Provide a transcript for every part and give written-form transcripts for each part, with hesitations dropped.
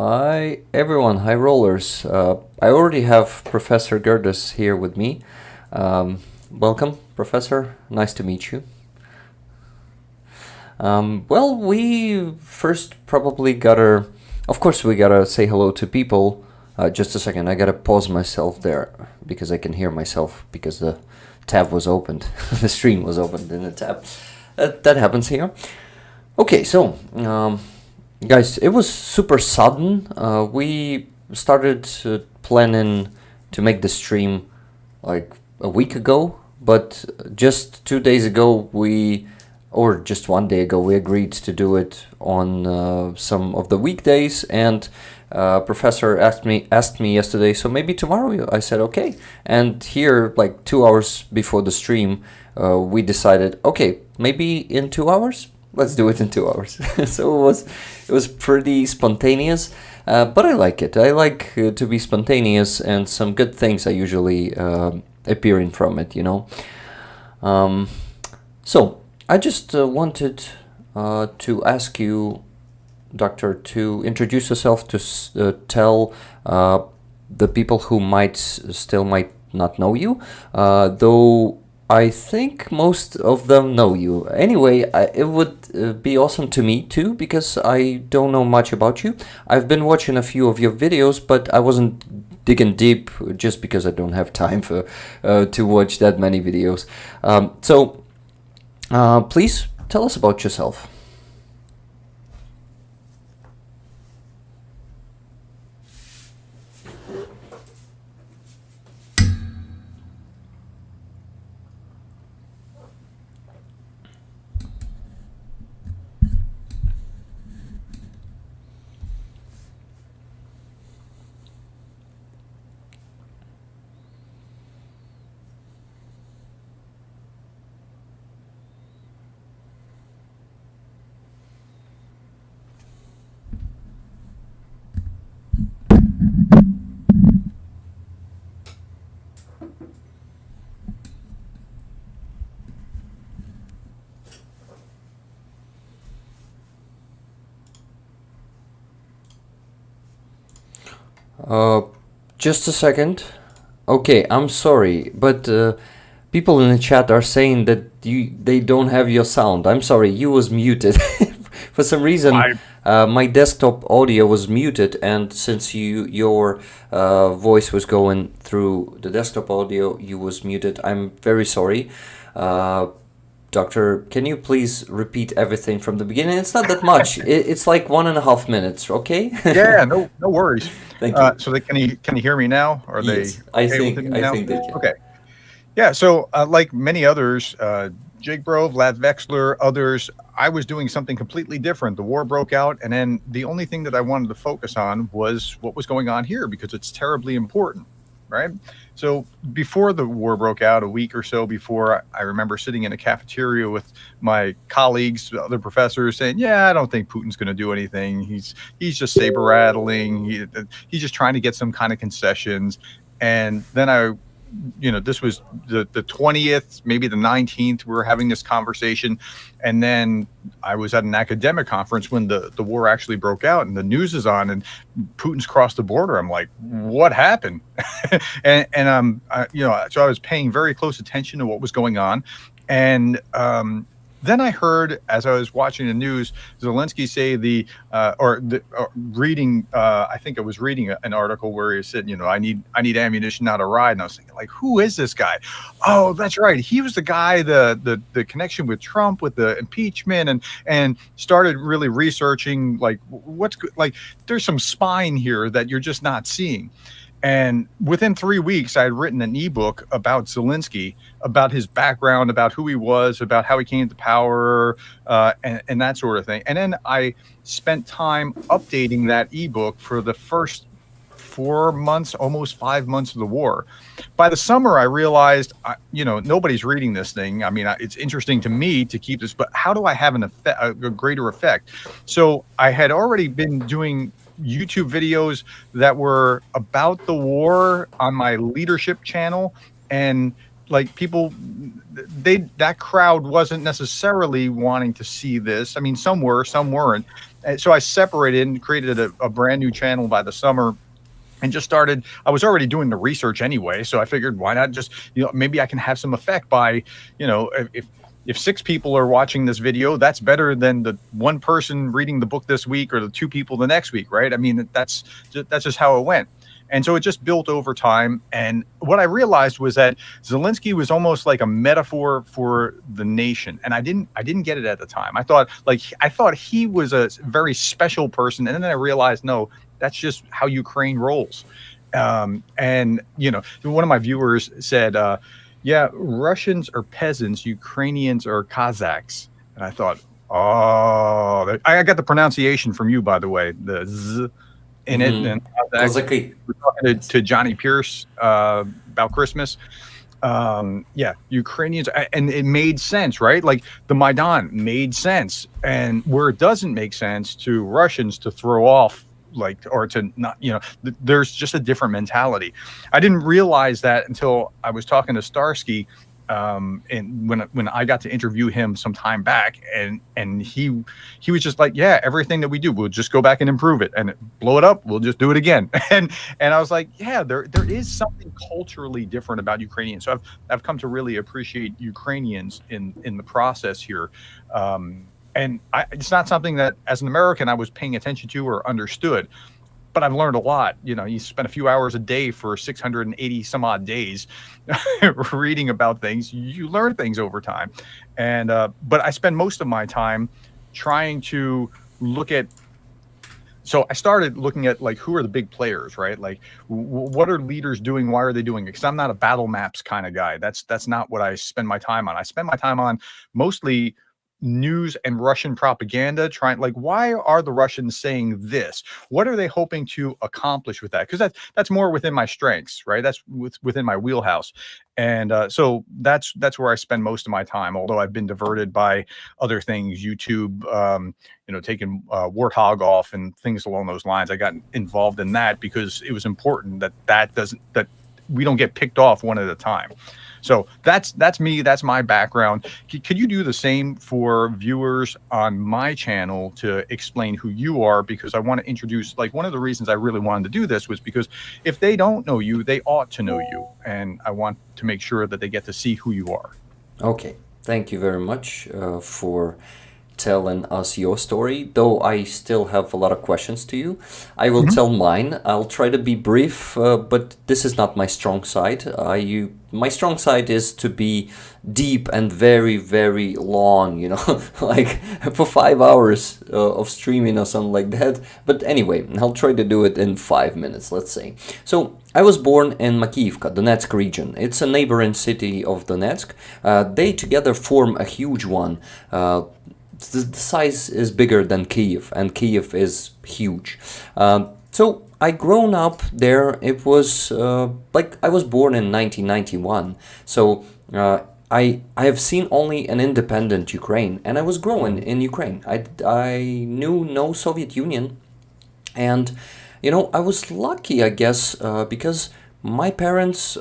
Hi everyone, hi rollers. I already have Professor Gerdes here with me. Welcome, Professor. Nice to meet you. Well, we first probably gotta, of course, we gotta say hello to people. Just a second, I gotta pause myself there because I can hear myself because the tab was opened, the stream was opened in the tab. That happens here. Okay, so guys, it was super sudden. We started planning to make the stream like a week ago, but just 2 days ago or just one day ago, we agreed to do it on some of the weekdays, and professor asked me yesterday, so maybe tomorrow. I said okay, and here like 2 hours before the stream, we decided okay, maybe in 2 hours. Let's do it in 2 hours. So it was pretty spontaneous, but I like it. I like to be spontaneous, and some good things are usually appearing from it, you know. So I just wanted to ask you, Doctor, to introduce yourself, to tell the people who might not know you, though I think most of them know you. Anyway, it would be awesome to meet too, because I don't know much about you. I've been watching a few of your videos, but I wasn't digging deep just because I don't have time to watch that many videos. So please tell us about yourself. Just a second. Okay, I'm sorry, but people in the chat are saying that they don't have your sound. I'm sorry, you was muted. For some reason, my desktop audio was muted, and since your voice was going through the desktop audio, you was muted. I'm very sorry. Doctor, can you please repeat everything from the beginning? It's not that much. It's like 1.5 minutes, okay? Yeah, no worries. Thank you. So can you hear me now? Are Yes, they I okay think with me now? they can. Okay. Yeah. So like many others, Jake Bro, Vlad Vexler, others, I was doing something completely different. The war broke out, and then the only thing that I wanted to focus on was what was going on here, because it's terribly important, right? So before the war broke out, a week or so before, I remember sitting in a cafeteria with my colleagues, other professors, saying, "Yeah, I don't think Putin's going to do anything. He's just saber rattling. He's just trying to get some kind of concessions." And then this was the 20th, maybe the 19th, we were having this conversation. And then I was at an academic conference when the war actually broke out, and the news is on, and Putin's crossed the border. I'm like, what happened? and so I was paying very close attention to what was going on. And then I heard, as I was watching the news, Zelensky say reading. I think I was reading an article where he said, I need ammunition, not a ride. And I was thinking, like, who is this guy? Oh, that's right. He was the guy, the connection with Trump, with the impeachment, and started really researching, like, there's some spine here that you're just not seeing. And within 3 weeks, I had written an ebook about Zelensky, about his background, about who he was, about how he came to power, and that sort of thing. And then I spent time updating that ebook for the first 4 months, almost 5 months of the war. By the summer, I realized, nobody's reading this thing. I mean, it's interesting to me to keep this, but how do I have a greater effect? So I had already been doing YouTube videos that were about the war on my leadership channel, and like people, that crowd wasn't necessarily wanting to see this. I mean, some were, some weren't. And so I separated and created a brand new channel by the summer and just started. I was already doing the research anyway, so I figured, why not just, maybe I can have some effect by, if 6 people are watching this video, that's better than the 1 person reading the book this week or the 2 people the next week, right? I mean, that's just how it went. And so it just built over time. And what I realized was that Zelensky was almost like a metaphor for the nation. And I didn't get it at the time. I thought he was a very special person. And then I realized, no, that's just how Ukraine rolls. And, one of my viewers said, yeah, Russians are peasants, Ukrainians are Kazakhs. And I thought, oh, I got the pronunciation from you, by the way, the Z in it. And Kazaki. we're talking to Johnny Pierce about Christmas. Yeah, Ukrainians, and it made sense, right? Like the Maidan made sense. And where it doesn't make sense to Russians to throw off, or to not, there's just a different mentality. I didn't realize that until I was talking to Starsky, and when I got to interview him some time back, and he was just like, yeah, everything that we do, we'll just go back and improve it, and blow it up, we'll just do it again. And I was like, yeah, there is something culturally different about Ukrainians. So I've come to really appreciate Ukrainians in the process here. And it's not something that, as an American, I was paying attention to or understood, but I've learned a lot. You spend a few hours a day for 680 some odd days reading about things. You learn things over time. And but I spend most of my time trying to look at. So I started looking at, like, who are the big players, right? Like, what are leaders doing? Why are they doing it? Because I'm not a battle maps kind of guy. That's not what I spend my time on. I spend my time on mostly news and Russian propaganda, why are the Russians saying this? What are they hoping to accomplish with that? Because that's more within my strengths, right? That's within my wheelhouse. And so that's where I spend most of my time, although I've been diverted by other things, YouTube, taking Warthog off and things along those lines. I got involved in that because it was important that we don't get picked off one at a time. So that's me. That's my background. Could you do the same for viewers on my channel to explain who you are? Because I want to introduce, one of the reasons I really wanted to do this was because if they don't know you, they ought to know you. And I want to make sure that they get to see who you are. Okay, thank you very much for telling us your story, though I still have a lot of questions to you. I will tell mine. I'll try to be brief, but this is not my strong side. My strong side is to be deep and very, very long, like for 5 hours of streaming or something like that. But anyway, I'll try to do it in 5 minutes, let's say. So I was born in Makiivka, Donetsk region. It's a neighboring city of Donetsk. They together form a huge one. The size is bigger than Kyiv, and Kyiv is huge. So I grown up there. It was I was born in 1991. So I have seen only an independent Ukraine, and I was growing in Ukraine. I knew no Soviet Union, and I was lucky, I guess, because my parents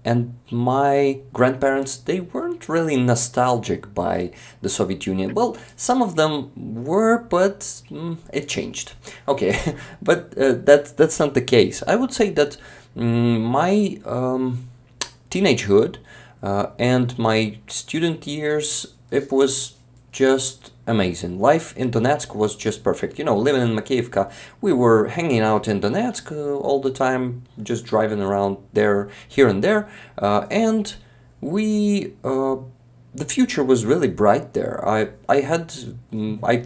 and my grandparents, they weren't really nostalgic by the Soviet Union. Well, some of them were, but it changed. Okay, but that's not the case. I would say that my teenagehood and my student years, it was just amazing. Life in Donetsk was just perfect. Living in Makiivka, we were hanging out in Donetsk all the time, just driving around there, here and there, and the future was really bright there. I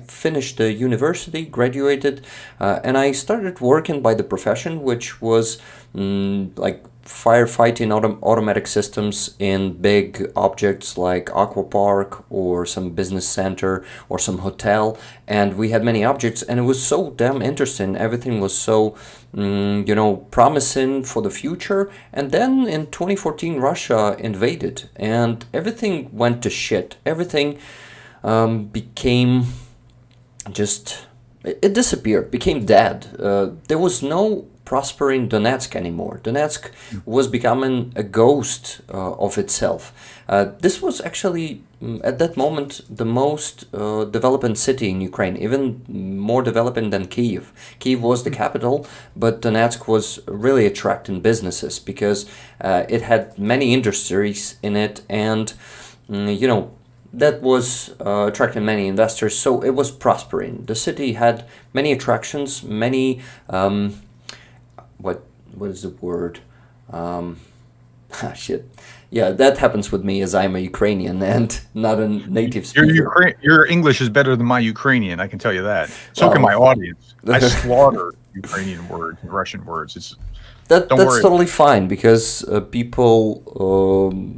finished the university, graduated, and I started working by the profession, which was firefighting automatic systems in big objects like aqua park or some business center or some hotel. And we had many objects, and it was so damn interesting. Everything was so promising for the future. And then in 2014 Russia invaded and everything went to shit. Everything became just, it disappeared, became dead. There was no prospering Donetsk anymore. Donetsk was becoming a ghost of itself. This was actually, at that moment, the most developing city in Ukraine, even more developing than Kiev. Kiev was the capital, but Donetsk was really attracting businesses because it had many industries in it, and that was attracting many investors, so it was prospering. The city had many attractions, many what is the word? Shit. Yeah, that happens with me as I'm a Ukrainian and not a native speaker. Your English is better than my Ukrainian, I can tell you that. So can Well, my audience. I slaughter Ukrainian words and Russian words. that's worry. totally fine, because people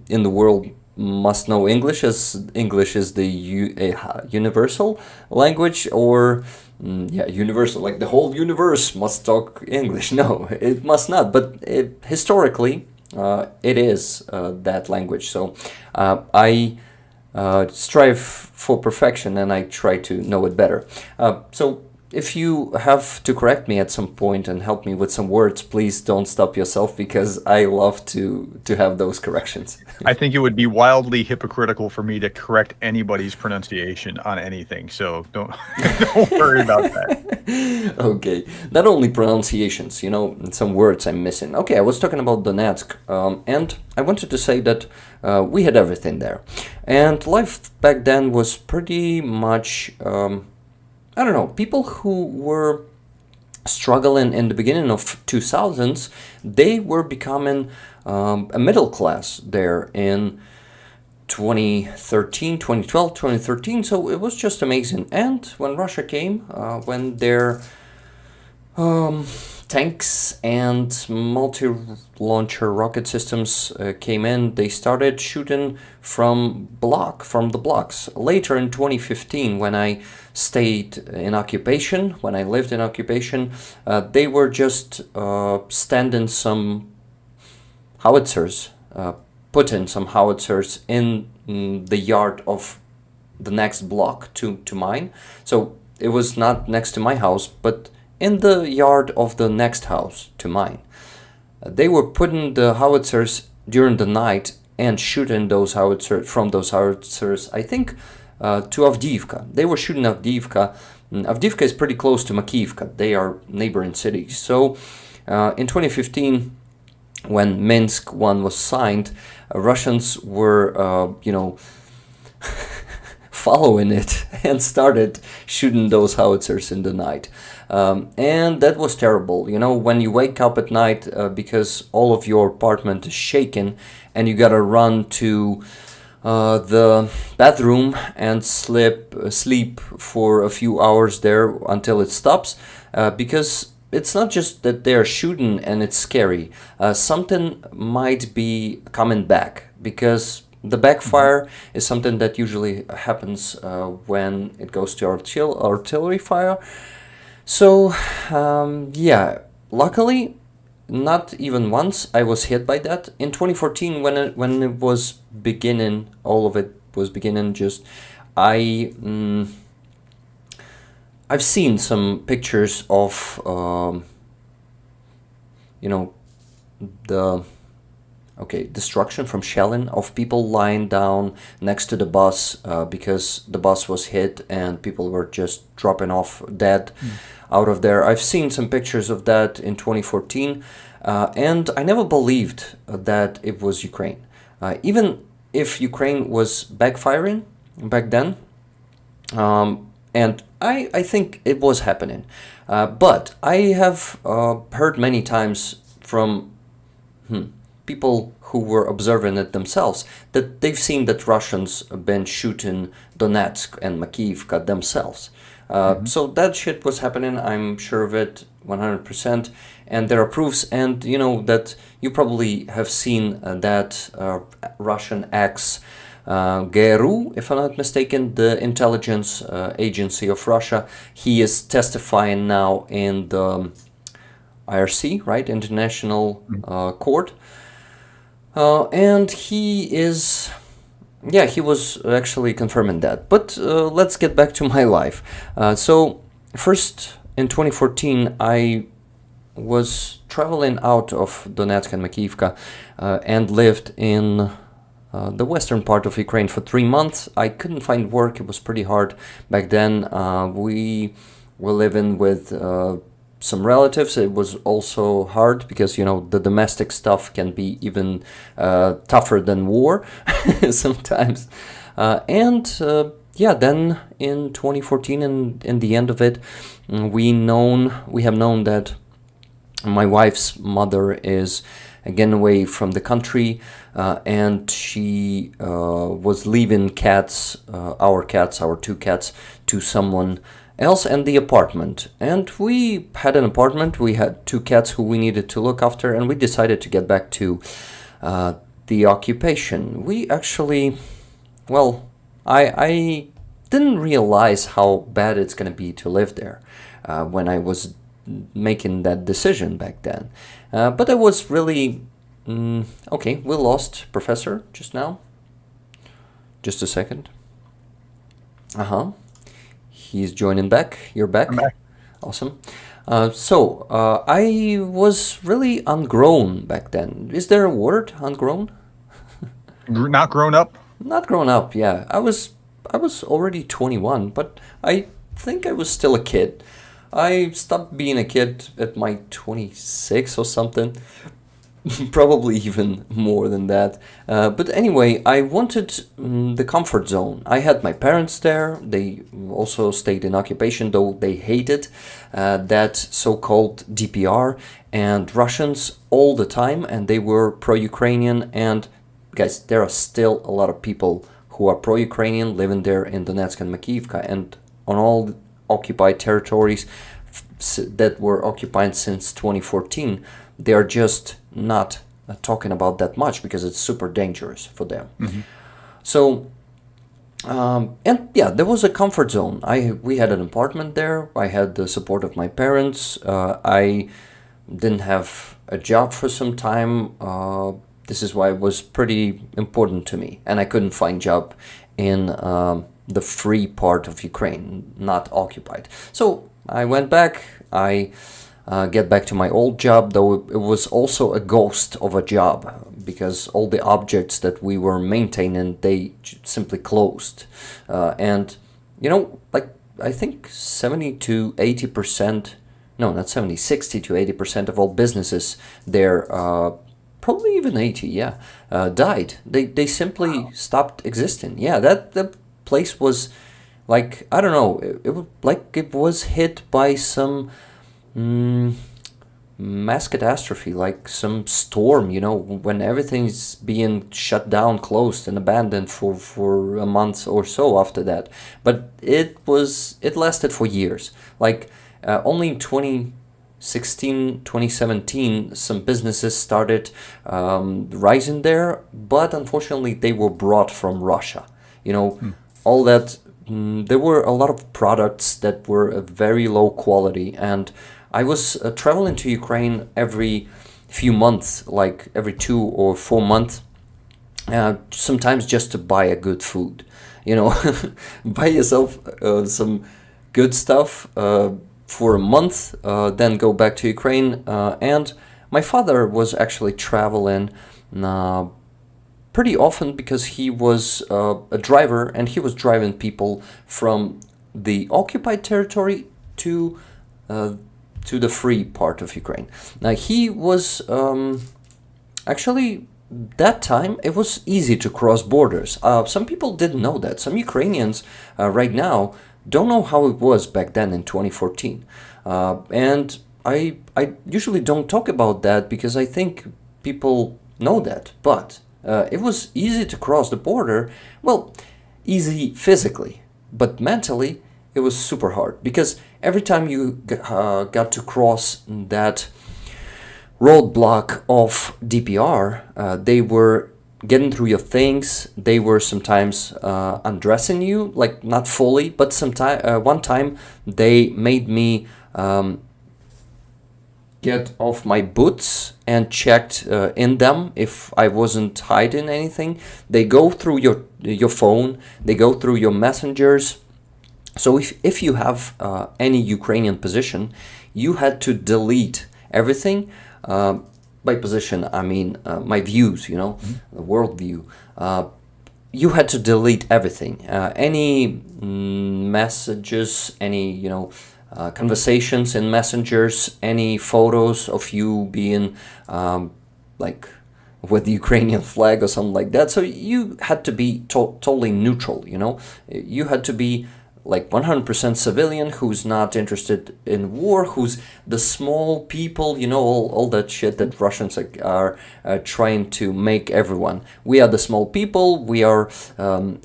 in the world must know English, as English is the universal language, or universal, like the whole universe must talk English. No, it must not, but historically it is that language. So I strive for perfection, and I try to know it better. So if you have to correct me at some point and help me with some words, please don't stop yourself, because I love to have those corrections. I think it would be wildly hypocritical for me to correct anybody's pronunciation on anything, so don't worry about that. Okay, not only pronunciations, some words I'm missing. Okay, I was talking about Donetsk, and I wanted to say that we had everything there, and life back then was pretty much I don't know, people who were struggling in the beginning of 2000s, they were becoming a middle class there in 2013, 2012, 2013. So it was just amazing. And when Russia came, when their tanks and multi-launcher rocket systems came in, they started shooting from the blocks. Later in 2015, when I stayed in occupation, when I lived in occupation, they were just standing some howitzers, putting some howitzers in the yard of the next block to mine. So it was not next to my house, but in the yard of the next house to mine. They were putting the howitzers during the night and shooting those howitzers I think, to Avdiivka. They were shooting Avdiivka. Avdiivka is pretty close to Makiivka. They are neighboring cities. So in 2015, when Minsk 1 was signed, Russians were, following it and started shooting those howitzers in the night. And that was terrible. When you wake up at night because all of your apartment is shaking and you gotta run to the bathroom and sleep for a few hours there until it stops, because it's not just that they're shooting and it's scary. Something might be coming back, because the backfire is something that usually happens when it goes to artillery fire. So, luckily, not even once I was hit by that. In 2014, when it was beginning, all of it was beginning, I've seen some pictures of, the destruction from shelling, of people lying down next to the bus because the bus was hit and people were just dropping off dead out of there. I've seen some pictures of that in 2014, and I never believed that it was Ukraine. Even if Ukraine was backfiring back then, and I think it was happening. But I have heard many times from people who were observing it themselves that they've seen that Russians have been shooting Donetsk and Makiivka themselves. So that shit was happening, I'm sure of it 100%. And there are proofs, and that you probably have seen that Russian ex GRU, if I'm not mistaken, the intelligence agency of Russia. He is testifying now in the IRC, right, International Court. And he was actually confirming that. But let's get back to my life. So first, in 2014, I was traveling out of Donetsk and Makiivka and lived in the western part of Ukraine for 3 months. I couldn't find work. It was pretty hard back then. We were living with some relatives. It was also hard because, you know, the domestic stuff can be even tougher than war sometimes. Then in 2014, and in the end of it, we have known that my wife's mother is again away from the country, and she was leaving our 2 cats, to someone else and the apartment. And we had an apartment, we had 2 cats who we needed to look after, and we decided to get back to the occupation. We actually, well, I didn't realize how bad it's going to be to live there when I was making that decision back then. But I was really... okay, we lost Professor just now. Just a second. He's joining back. You're back? I'm back. Awesome. I was really ungrown back then. Is there a word, ungrown? Not grown up? Not grown up, yeah. I was already 21, but I think I was still a kid. I stopped being a kid at my 26 or something. Probably even more than that. But anyway, I wanted the comfort zone. I had my parents there. They also stayed in occupation, though they hated that so-called DPR and Russians all the time, and they were pro-Ukrainian. And guys, there are still a lot of people who are pro-Ukrainian living there in Donetsk and Makiivka and on all occupied territories that were occupied since 2014. They are just not talking about that much because it's super dangerous for them. Mm-hmm. So, there was a comfort zone. We had an apartment there. I had the support of my parents. I didn't have a job for some time. This is why it was pretty important to me. And I couldn't find job in the free part of Ukraine, not occupied. So I went back. I get back to my old job, though it was also a ghost of a job because all the objects that we were maintaining, they simply closed. And, you know, like I think 70 to 80%, no, not 70, 60 to 80% of all businesses there, probably even 80, died. They simply stopped existing. Yeah, the place was like, I don't know, it was hit by some mass catastrophe, like some storm, you know, when everything's being shut down, closed and abandoned for a month or so after that. But it lasted for years. Like only in 2016, 2017, some businesses started rising there, but unfortunately they were brought from Russia. You know, all that, there were a lot of products that were of very low quality, and I was traveling to Ukraine every few months, like every 2 or 4 months, sometimes just to buy a good food, you know, buy yourself some good stuff for a month, then go back to Ukraine. And my father was actually traveling pretty often because he was a driver, and he was driving people from the occupied territory to the free part of Ukraine. Now he was actually, that time it was easy to cross borders. Some people didn't know that. Some Ukrainians right now don't know how it was back then in 2014. And I usually don't talk about that because I think people know that. But it was easy to cross the border. Well, easy physically, but mentally it was super hard because every time you got to cross that roadblock of DPR, they were getting through your things. They were sometimes undressing you, like not fully, but one time they made me get off my boots and checked in them if I wasn't hiding anything. They go through your phone, they go through your messengers. So if you have any Ukrainian position, you had to delete everything. By position, I mean my views, you know, the world view. You had to delete everything. Any messages, any, you know, conversations in messengers, any photos of you being like with the Ukrainian flag or something like that. So you had to be totally neutral, you know. You had to be like 100% civilian who's not interested in war, who's the small people, you know, all that shit that Russians are trying to make everyone. We are the small people, we are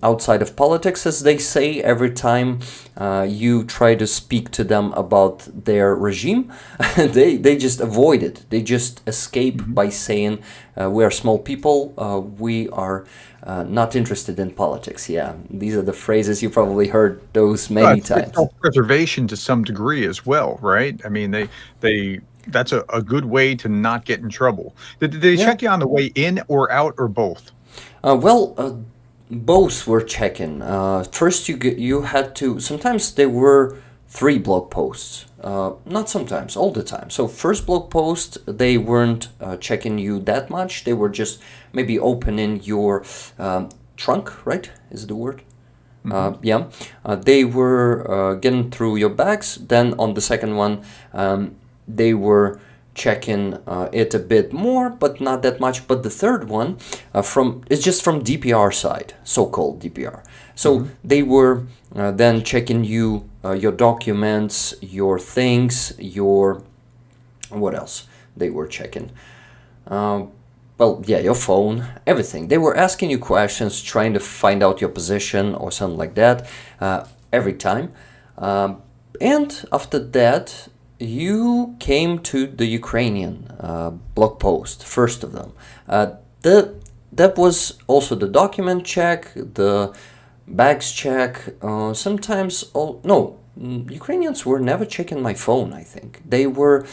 outside of politics, as they say, every time you try to speak to them about their regime. they just avoid it. They just escape by saying, we are small people, we are not interested in politics. Yeah, these are the phrases you probably heard those many times. It's self-preservation to some degree as well, right? I mean, they that's a good way to not get in trouble. Did they check you on the way in or out or both? Both were checking. First, you had to. Sometimes there were 3 blog posts. Not sometimes, all the time. So first blog post, they weren't checking you that much. They were just maybe opening your trunk, right? Is the word? Yeah. They were getting through your bags. Then on the second one, they were checking it a bit more, but not that much. But the third one it's just from DPR side, so-called DPR. So they were then checking you, your documents, your things, your, what else they were checking? Well, yeah, your phone, everything. They were asking you questions, trying to find out your position or something like that every time. And after that, you came to the Ukrainian blog post, first of them. That was also the document check, the bags check. Sometimes, Ukrainians were never checking my phone, I think. They were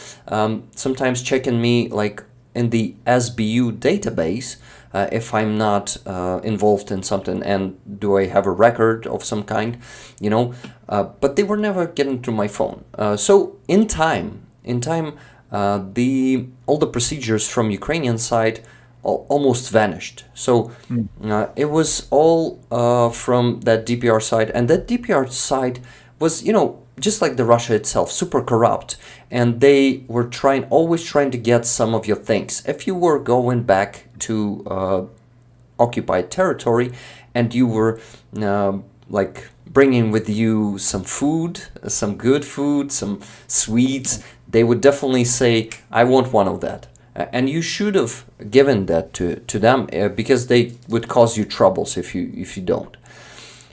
sometimes checking me like in the SBU database if I'm not involved in something and do I have a record of some kind, you know. But they were never getting to my phone. So in time, all the procedures from Ukrainian side almost vanished. So it was all from that DPR side, and that DPR side was, you know, just like the Russia itself, super corrupt, and they were always trying to get some of your things. If you were going back to occupied territory, and you were like bringing with you some food, some good food, some sweets, they would definitely say, "I want one of that." And you should have given that to them because they would cause you troubles if you don't.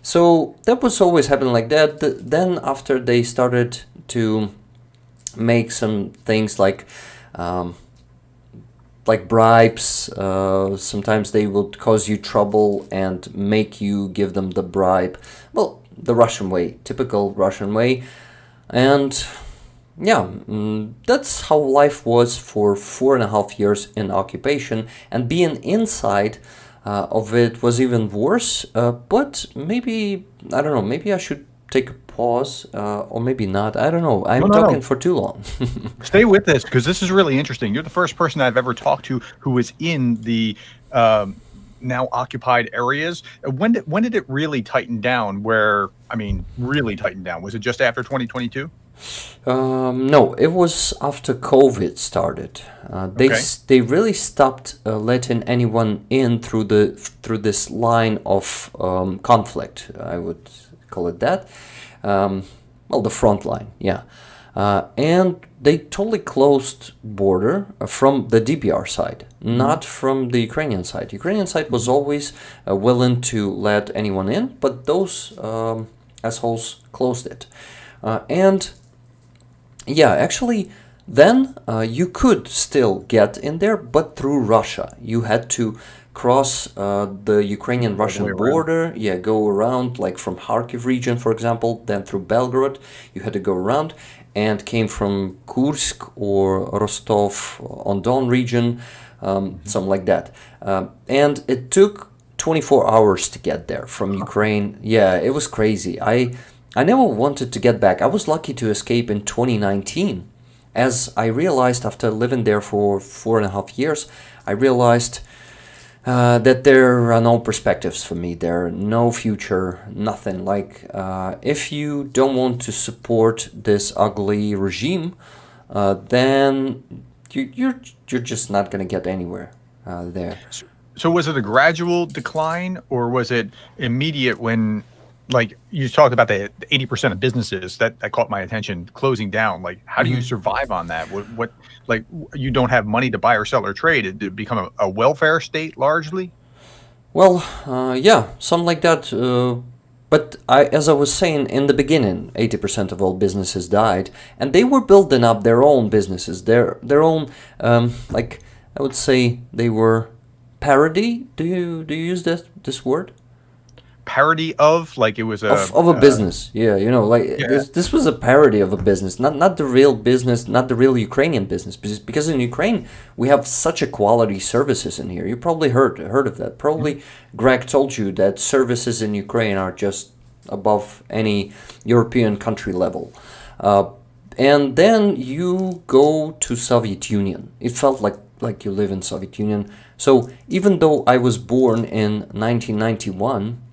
So that was always happening like that. Then after they started to make some things like bribes, sometimes they would cause you trouble and make you give them the bribe. Well, the Russian way, typical Russian way. And yeah, that's how life was for 4.5 years in occupation, and being inside of it was even worse. But maybe, I don't know, maybe I should take a pause, or maybe not. I don't know. I'm talking for too long. Stay with this, because this is really interesting. You're the first person I've ever talked to who is in the now occupied areas. When did it really tighten down? Really tighten down? Was it just after 2022? No, it was after COVID started. They really stopped letting anyone in through this line of conflict. I would call it that. The front line, yeah. And they totally closed border from the DPR side, not from the Ukrainian side. Ukrainian side was always willing to let anyone in, but those assholes closed it. And yeah, actually, then you could still get in there, but through Russia. You had to cross the Ukrainian-Russian border, go around, like from Kharkiv region, for example, then through Belgorod. You had to go around and came from Kursk or Rostov-on-Don region, something like that. And it took 24 hours to get there from Ukraine. Yeah, it was crazy. I never wanted to get back. I was lucky to escape in 2019. as I realized after living there for 4.5 years, I realized that there are no perspectives for me. There are no future, nothing. Like, if you don't want to support this ugly regime, then you're just not gonna get anywhere there. So was it a gradual decline, or was it immediate when, like you talked about the 80% of businesses that caught my attention closing down? Like, how do you survive on that? What like, you don't have money to buy or sell or trade? Did it become a welfare state largely? Well, yeah, something like that. But as I was saying in the beginning, 80% of all businesses died, and they were building up their own businesses, their own, like I would say, they were parody. Do you use this word? Parody of, like, it was Of a business, yeah, like yeah. this was a parody of a business, not the real business, not the real Ukrainian business, because in Ukraine we have such a quality services in here. You probably heard of that. Probably Greg told you that services in Ukraine are just above any European country level. And then you go to Soviet Union. It felt like you live in Soviet Union. So even though I was born in 1991,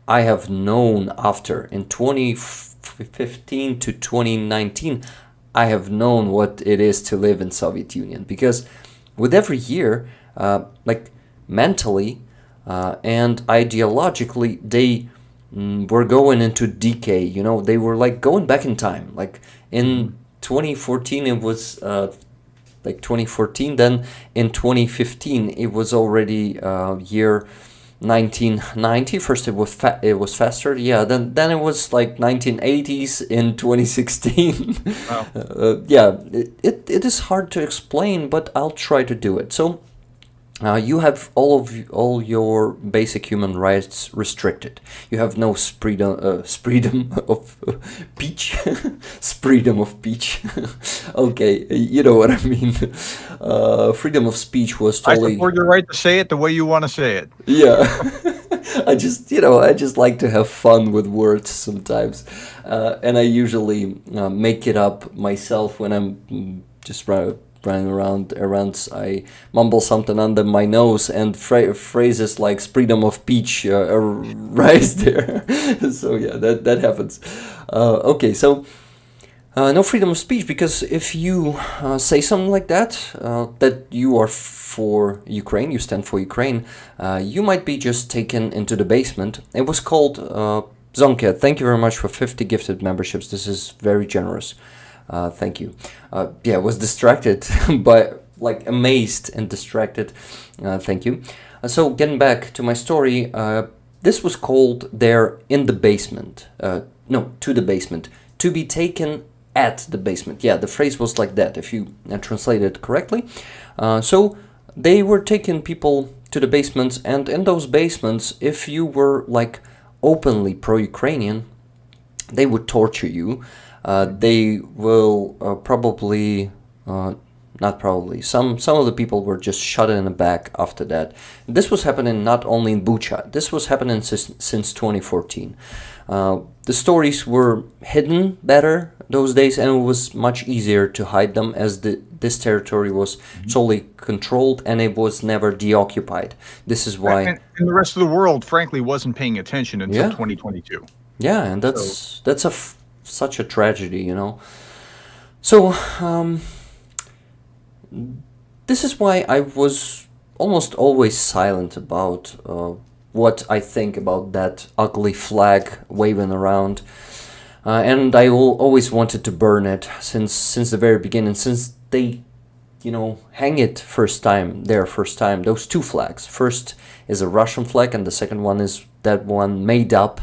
I have known after, in 2015 to 2019, I have known what it is to live in Soviet Union, because with every year, like mentally and ideologically, they were going into decay. They were like going back in time. Like in 2014, it was like 2014. Then in 2015, it was already year 1990. First it was faster, yeah, then it was like 1980s in 2016. Wow. Yeah, it is hard to explain, but I'll try to do it. So you have all your basic human rights restricted. You have no freedom of speech. Freedom of speech. Okay, you know what I mean. Freedom of speech was I totally. support your right to say it the way you want to say it. Yeah. I just like to have fun with words sometimes, and I usually make it up myself when I'm just running around errands. I mumble something under my nose, and phrases like "freedom of speech" rise there. So yeah, that happens. Okay, so. No freedom of speech, because if you say something like that, that you are for Ukraine, you stand for Ukraine, you might be just taken into the basement. It was called Zonka. Thank you very much for 50 gifted memberships. This is very generous. Thank you. Yeah, I was distracted, but like amazed and distracted. Thank you. So getting back to my story, this was called there in the basement. No, to the basement. To be taken at the basement. Yeah, the phrase was like that, if you translate it correctly. So they were taking people to the basements, and in those basements, if you were like openly pro-Ukrainian, they would torture you. They will probably, not probably, some of the people were just shot in the back after that. This was happening not only in Bucha, this was happening since 2014. The stories were hidden better those days, and it was much easier to hide them, as this territory was totally controlled and it was never deoccupied. This is why. And the rest of the world, frankly, wasn't paying attention until Yeah. 2022. Yeah, and that's such a tragedy, So this is why I was almost always silent about what I think about that ugly flag waving around. And I always wanted to burn it since the very beginning, since they, hang it first time, those two flags. First is a Russian flag, and the second one is that one made up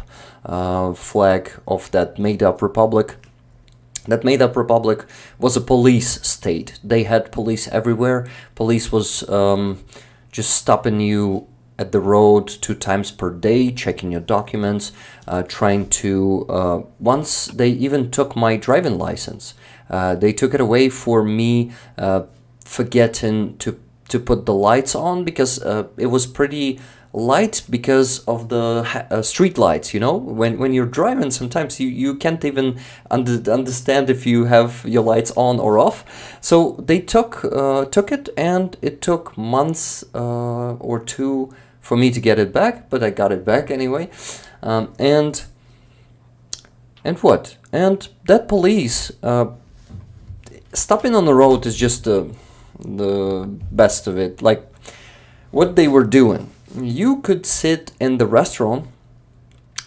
flag of that made up republic. That made up republic was a police state. They had police everywhere. Police was just stopping you at the road 2 times per day, checking your documents, trying to... once they even took my driving license. They took it away for me forgetting to put the lights on, because it was pretty light because of the street lights. You know, when you're driving, sometimes you can't even understand if you have your lights on or off. So they took it, and it took months or two for me to get it back, but I got it back anyway. And what? And that police stopping on the road is just the best of it. Like, what they were doing, you could sit in the restaurant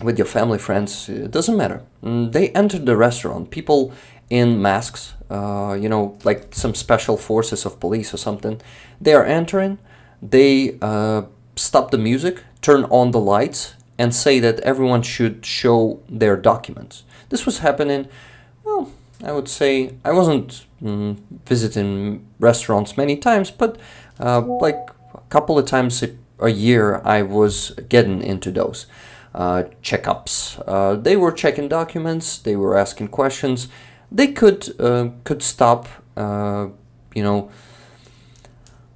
with your family, friends, it doesn't matter. They entered the restaurant, people in masks, like some special forces of police or something. They are entering, they stop the music, turn on the lights, and say that everyone should show their documents. This was happening, well, I would say, I wasn't visiting restaurants many times, but like a couple of times a year I was getting into those checkups. They were checking documents, they were asking questions. They could stop,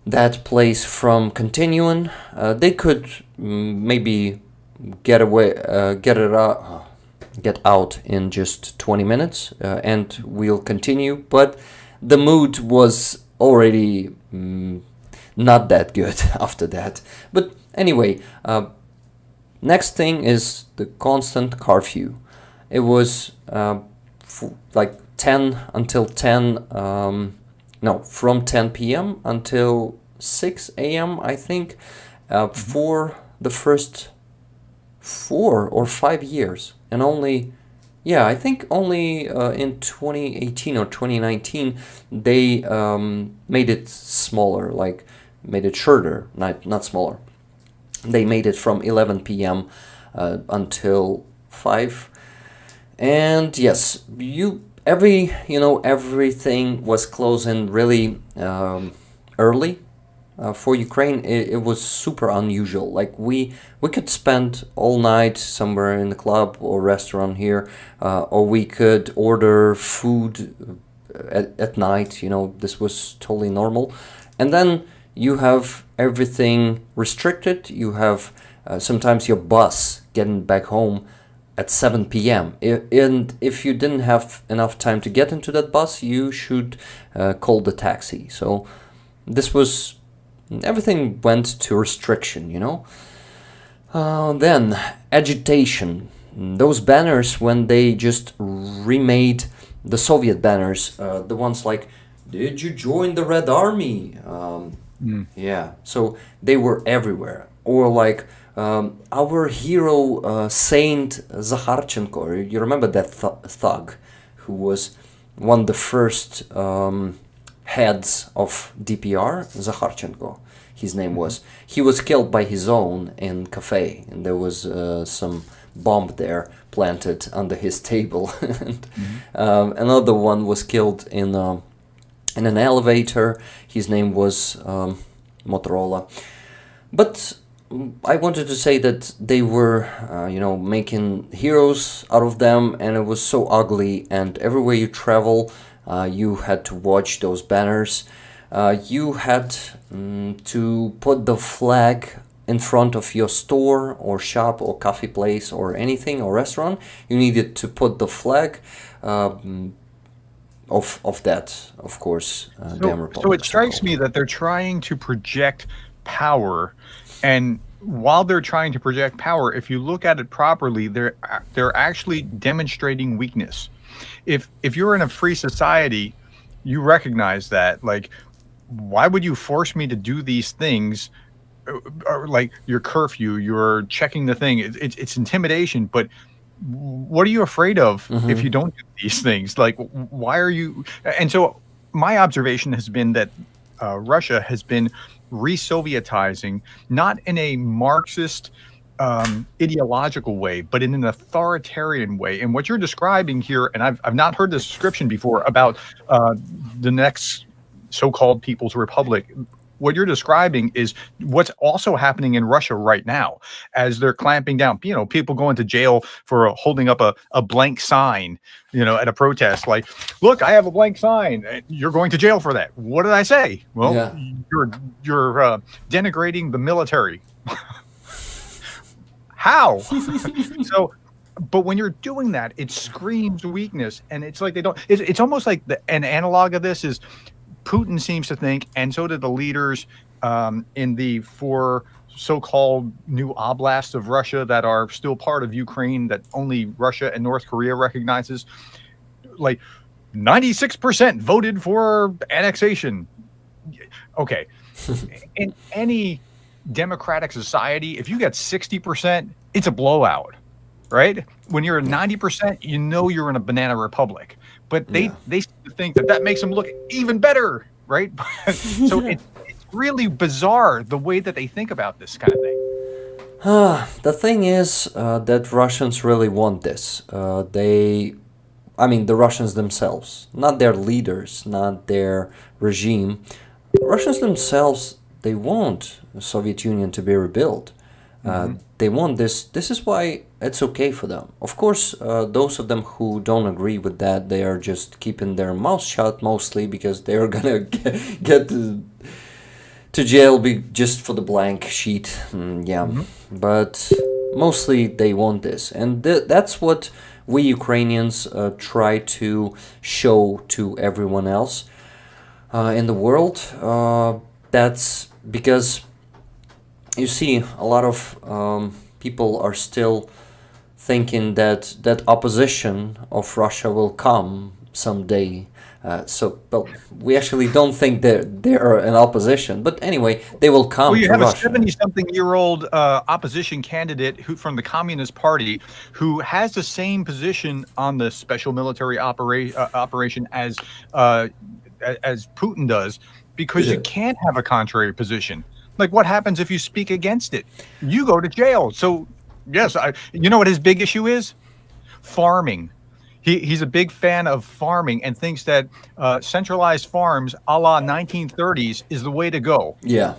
that place from continuing. They could maybe get out in just 20 minutes, and we'll continue. But the mood was already not that good after that. But anyway, next thing is the constant curfew. It was like 10 until 10, from 10 p.m. until 6 a.m. I think, for the first 4 or 5 years. And I think only in 2018 or 2019 they made it smaller, like made it shorter, not smaller. They made it from 11 p.m. Until 5. And yes, everything was closing really early. For Ukraine, it was super unusual. Like we could spend all night somewhere in the club or restaurant here, or we could order food at night. This was totally normal. And then you have everything restricted. You have sometimes your bus getting back home at 7 p.m. And if you didn't have enough time to get into that bus, you should call the taxi. So this was... everything went to restriction, Then agitation. Those banners, when they just remade the Soviet banners, the ones like, "Did you join the Red Army?" Yeah, so they were everywhere. Or like, our hero, Saint Zakharchenko. You remember that thug who was one of the first heads of DPR, Zakharchenko, his name was. He was killed by his own in cafe, and there was some bomb there planted under his table. And another one was killed in an elevator. His name was Motorola. But I wanted to say that they were, making heroes out of them, and it was so ugly. And everywhere you travel, you had to watch those banners. You had to put the flag in front of your store or shop or coffee place or anything or restaurant. You needed to put the flag of that, of course. So it strikes me that they're trying to project power, and while they're trying to project power, if you look at it properly, they're actually demonstrating weakness. If you're in a free society, you recognize that. Like, why would you force me to do these things? Or like your curfew, you're checking the thing. It's intimidation. But what are you afraid of if you don't do these things? Like, why are you? And so my observation has been that Russia has been re-Sovietizing, not in a Marxist ideological way, but in an authoritarian way. And what you're describing here, and I've not heard this description before about the next so-called People's Republic. What you're describing is what's also happening in Russia right now, as they're clamping down. People going to jail for holding up a blank sign, at a protest. Like, look, I have a blank sign. You're going to jail for that. What did I say? Well, you're denigrating the military. How? So, but when you're doing that, it screams weakness, and it's like they don't. It's almost like an analog of this is Putin seems to think, and so did the leaders in the four so-called new oblasts of Russia that are still part of Ukraine that only Russia and North Korea recognizes. Like 96% voted for annexation. Okay, in any democratic society, if you get 60%, it's a blowout, right? When you're at 90%, you know you're in a banana republic. But they think that makes them look even better, right? So it's really bizarre the way that they think about this kind of thing. The thing is that Russians really want this. The Russians themselves, not their leaders, not their regime. Russians themselves, they want the Soviet Union to be rebuilt. They want this. This is why it's okay for them. Of course, those of them who don't agree with that, they are just keeping their mouth shut mostly because they are gonna get to jail just for the blank sheet. But mostly they want this, and that's what we Ukrainians try to show to everyone else in the world. That's because you see a lot of people are still thinking that opposition of Russia will come someday. We actually don't think they're an opposition, but anyway, they will come. Well, you to have Russia. a 70-something-year-old opposition candidate from the Communist Party who has the same position on the special military operation as Putin does, because you can't have a contrary position. Like, what happens if you speak against it? You go to jail. So, yes, you know what his big issue is? Farming. He's a big fan of farming and thinks that centralized farms a la 1930s is the way to go. Yeah.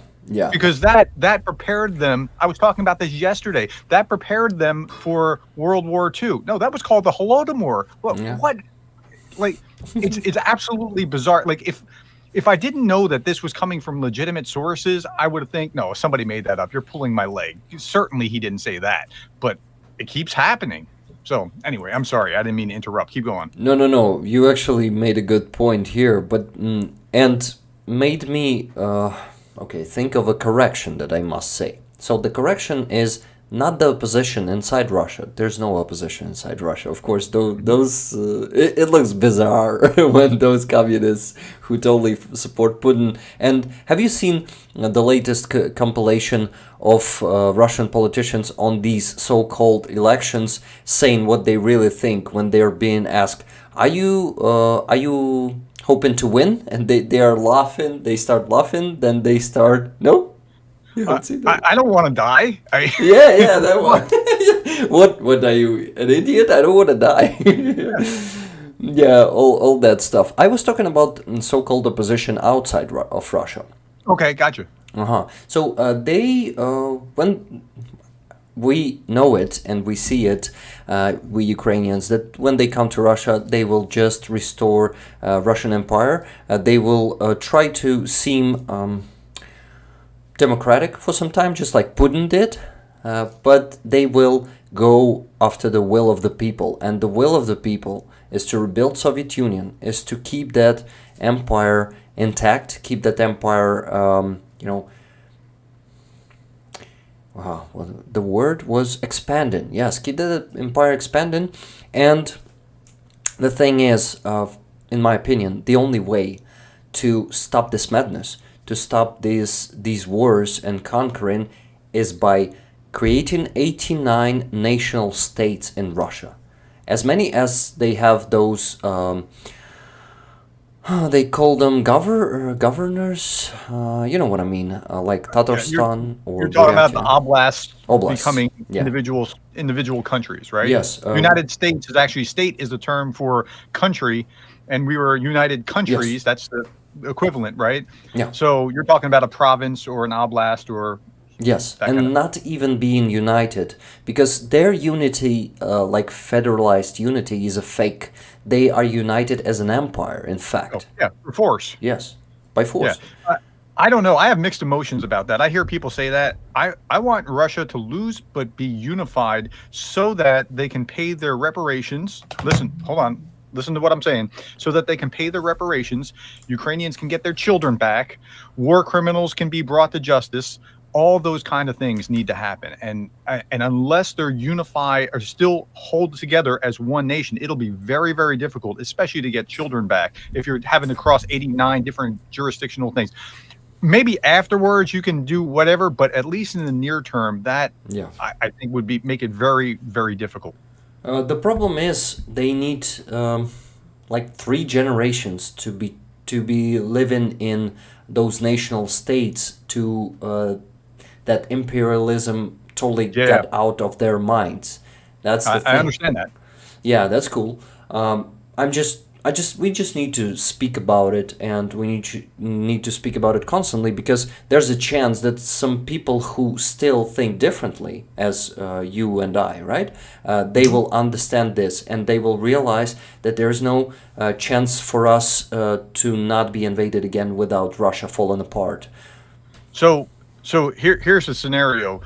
Because that prepared them. I was talking about this yesterday. That prepared them for World War II. No, that was called the Holodomor. Well, what? Like, it's absolutely bizarre. Like, if I didn't know that this was coming from legitimate sources, I would think, no, somebody made that up. You're pulling my leg. Certainly, he didn't say that, but it keeps happening. So anyway, I'm sorry. I didn't mean to interrupt. Keep going. No. You actually made a good point here, but and made me think of a correction that I must say. So the correction is not the opposition inside Russia. There's no opposition inside Russia. Of course, those it looks bizarre when those communists who totally support Putin. And have you seen the latest compilation of Russian politicians on these so-called elections, saying what they really think when they are being asked, "Are you hoping to win?" And they are laughing. They start laughing. Then they start no. I don't want to die. Yeah, that one. What are you, an idiot? I don't want to die. Yeah, all that stuff. I was talking about so-called opposition outside of Russia. Okay, gotcha. So they, when we know it and we see it, we Ukrainians, that when they come to Russia, they will just restore Russian Empire. They will try to seem democratic for some time, just like Putin did, but they will go after the will of the people, and the will of the people is to rebuild Soviet Union, is to keep that empire intact, keep that empire, the word was expanding. Yes, keep that empire expanding, and the thing is, in my opinion, the only way to stop this madness, to stop these wars and conquering, is by creating 89 national states in Russia. As many as they have those, they call them governors, you know what I mean, like Tatarstan or you're talking about the Oblast, becoming individual countries, right? Yes. United States is actually, state is the term for country, and we were united countries. Yes. That's the equivalent, right? Yeah. So you're talking about a province or an oblast or yes, and not even being united, because their unity, like federalized unity, is a fake. They are united as an empire, in fact. for force. Yes, by force. Yeah. I don't know. I have mixed emotions about that. I hear people say that. I want Russia to lose, but be unified so that they can pay their reparations. Listen, hold on. Listen to what I'm saying. So that they can pay their reparations. Ukrainians can get their children back. War criminals can be brought to justice. All those kind of things need to happen. And unless they're unified or still hold together as one nation, it'll be very, very difficult, especially to get children back if you're having to cross 89 different jurisdictional things. Maybe afterwards you can do whatever, but at least in the near term, that Yeah. I think would be make it very, very difficult. The problem is they need like 3 generations to be living in those national states to that imperialism totally Yeah, got out of their minds. That's the I thing. understand that. Yeah, that's cool. We just need to speak about it, and we need to speak about it constantly because there's a chance that some people who still think differently, as you and I, right? They will understand this, and they will realize that there's no chance for us to not be invaded again without Russia falling apart. So, here's the scenario: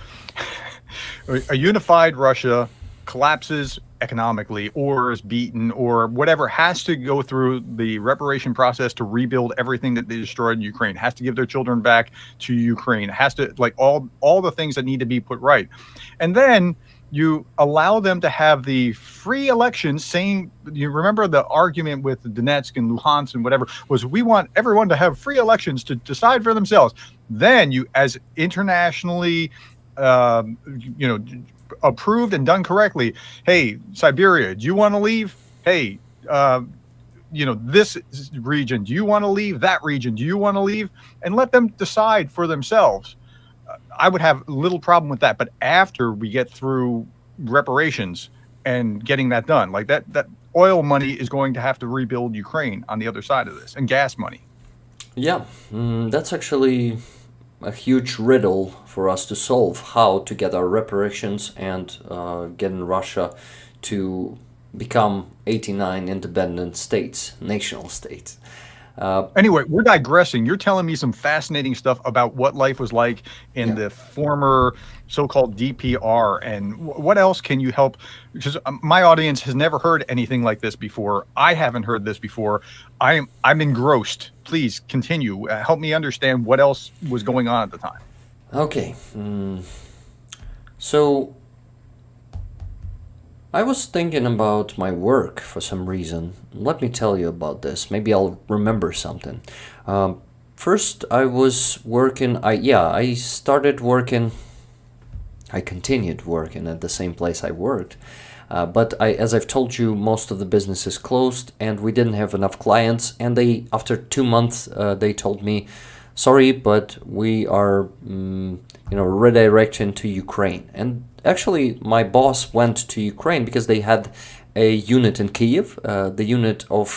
a unified Russia collapses economically, or is beaten, or whatever, has to go through the reparation process to rebuild everything that they destroyed in Ukraine. Has to give their children back to Ukraine. Has to, like, all the things that need to be put right, and then you allow them to have the free elections. Saying, you remember the argument with Donetsk and Luhansk and whatever was, we want everyone to have free elections to decide for themselves. Then you, as internationally, you know, approved and done correctly. Hey, Siberia, do you want to leave? Hey, this region, do you want to leave? That region, do you want to leave? And let them decide for themselves. I would have little problem with that. But after we get through reparations and getting that done, like that oil money is going to have to rebuild Ukraine on the other side of this, and gas money. Yeah, that's actually a huge riddle for us to solve, how to get our reparations and getting Russia to become 89 independent states, national states. Anyway, we're digressing. You're telling me some fascinating stuff about what life was like in the former so-called DPR, and what else can you help? Because my audience has never heard anything like this before. I haven't heard this before. I'm engrossed. Please continue. Help me understand what else was going on at the time. Okay, so I was thinking about my work for some reason. Let me tell you about this. Maybe I'll remember something. First, I was working. I started working. I continued working at the same place I worked. But as I've told you, most of the business is closed, and we didn't have enough clients. And after 2 months, they told me, "Sorry, but we are, redirecting to Ukraine." And actually, my boss went to Ukraine because they had a unit in Kiev, the unit of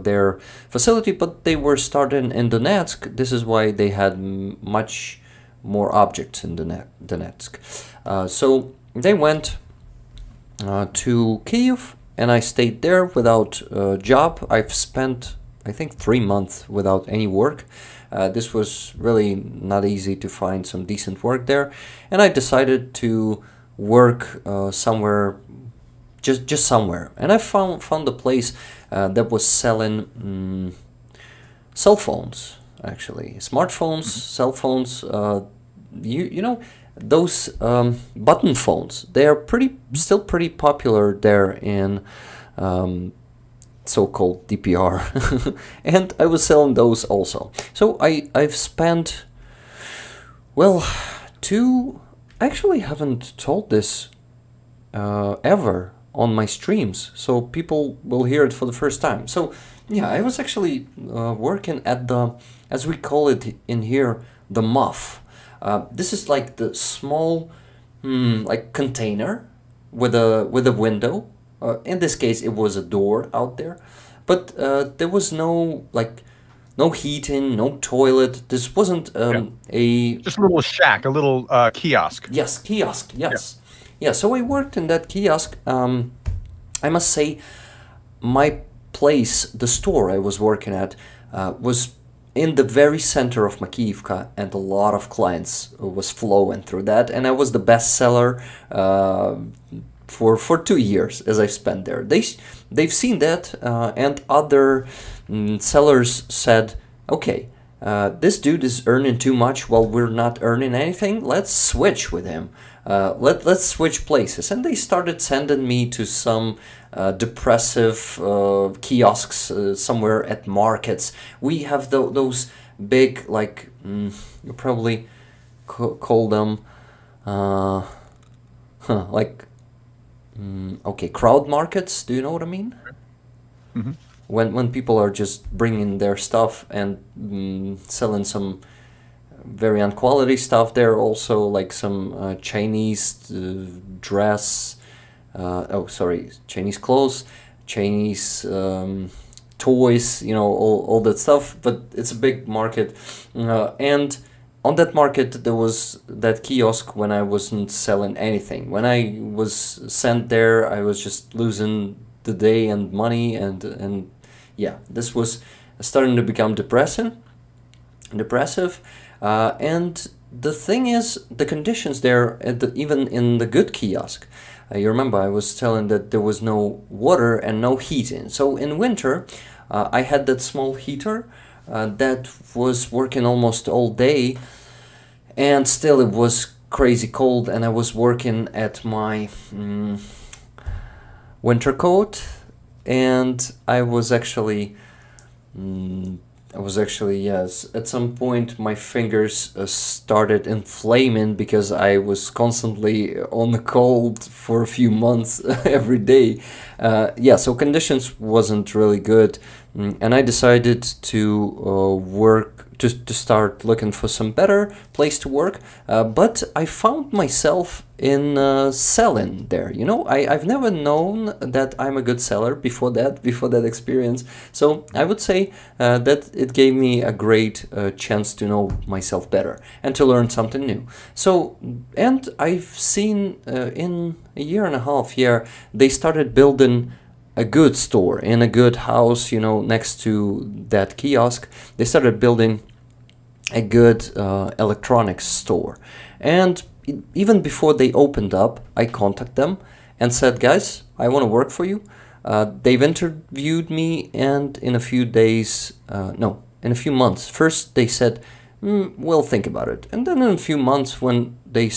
their facility, but they were starting in Donetsk. This is why they had much more objects in Donetsk. So they went to Kiev, and I stayed there without a job. I've spent, I think, 3 months without any work. This was really not easy to find some decent work there, and I decided to work somewhere, just somewhere. And I found a place that was selling cell phones, actually, smartphones, cell phones. You know, those button phones. They are still pretty popular there in so-called DPR, and I was selling those also. So I've spent, well, I actually haven't told this ever on my streams, so people will hear it for the first time. So yeah, I was actually working at the, as we call it in here, the muff. This is like the small, like container with a window. In this case, it was a door out there, but there was no heating, no toilet. This wasn't Just a little shack, a little kiosk. Yes, kiosk. Yes, yeah. So I worked in that kiosk. I must say, my place, the store I was working at, was in the very center of Makiivka, and a lot of clients was flowing through that, and I was the best seller for 2 years as I spent there. They've seen that, and other sellers said, okay, this dude is earning too much while we're not earning anything. Let's switch with him. Let's switch places. And they started sending me to some depressive kiosks somewhere at markets. We have those big, like, you probably call them, like, okay, crowd markets. Do you know what I mean? Mm-hmm. When people are just bringing their stuff and selling some very unquality stuff there, also like some Chinese dress, Chinese clothes, Chinese toys, all that stuff. But it's a big market, and on that market there was that kiosk when I wasn't selling anything. When I was sent there, I was just losing the day and money, and yeah, this was starting to become depressive. And the thing is, the conditions there, even in the good kiosk, you remember I was telling that there was no water and no heating. So in winter, I had that small heater that was working almost all day, and still it was crazy cold, and I was working at my winter coat, and I was actually, yes, at some point my fingers started inflaming because I was constantly on the cold for a few months every day. So conditions wasn't really good, and I decided to to start looking for some better place to work. But I found myself in selling there. I've never known that I'm a good seller before that experience. So I would say that it gave me a great chance to know myself better and to learn something new. So, and I've seen in a year and a half here, they started building a good store in a good house, next to that kiosk. They started building a good electronics store. And even before they opened up, I contacted them and said, guys, I want to work for you. They've interviewed me, and in a few months. First they said, we'll think about it. And then in a few months, when they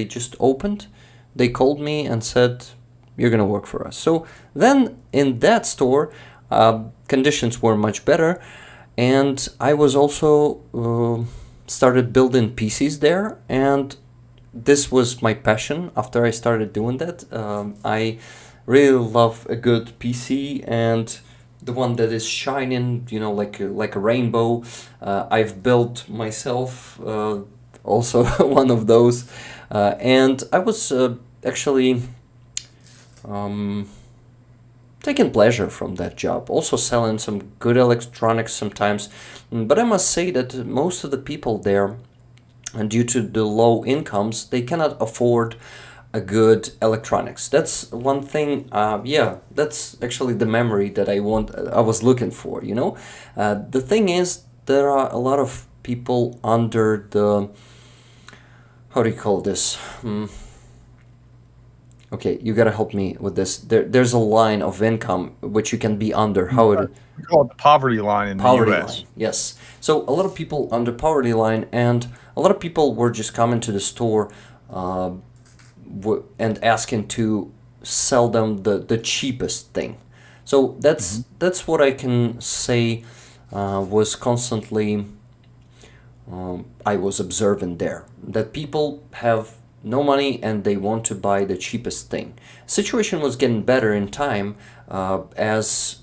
just opened, they called me and said, you're going to work for us. So then in that store, conditions were much better. And I was also started building PCs there, and this was my passion. After I started doing that, I really love a good PC, and the one that is shining, like a rainbow. I've built myself also one of those, and I was actually taking pleasure from that job, also selling some good electronics sometimes. But I must say that most of the people there, and due to the low incomes, they cannot afford a good electronics. That's one thing. That's actually the memory that I was looking for. The thing is, there are a lot of people under the, how do you call this? Okay, you gotta help me with this. There's a line of income which you can be under. We call it the poverty line in the U.S. Line, yes. So a lot of people under poverty line, and a lot of people were just coming to the store and asking to sell them the cheapest thing. So that's what I can say was constantly I was observing there, that people have no money and they want to buy the cheapest thing. Situation was getting better in time as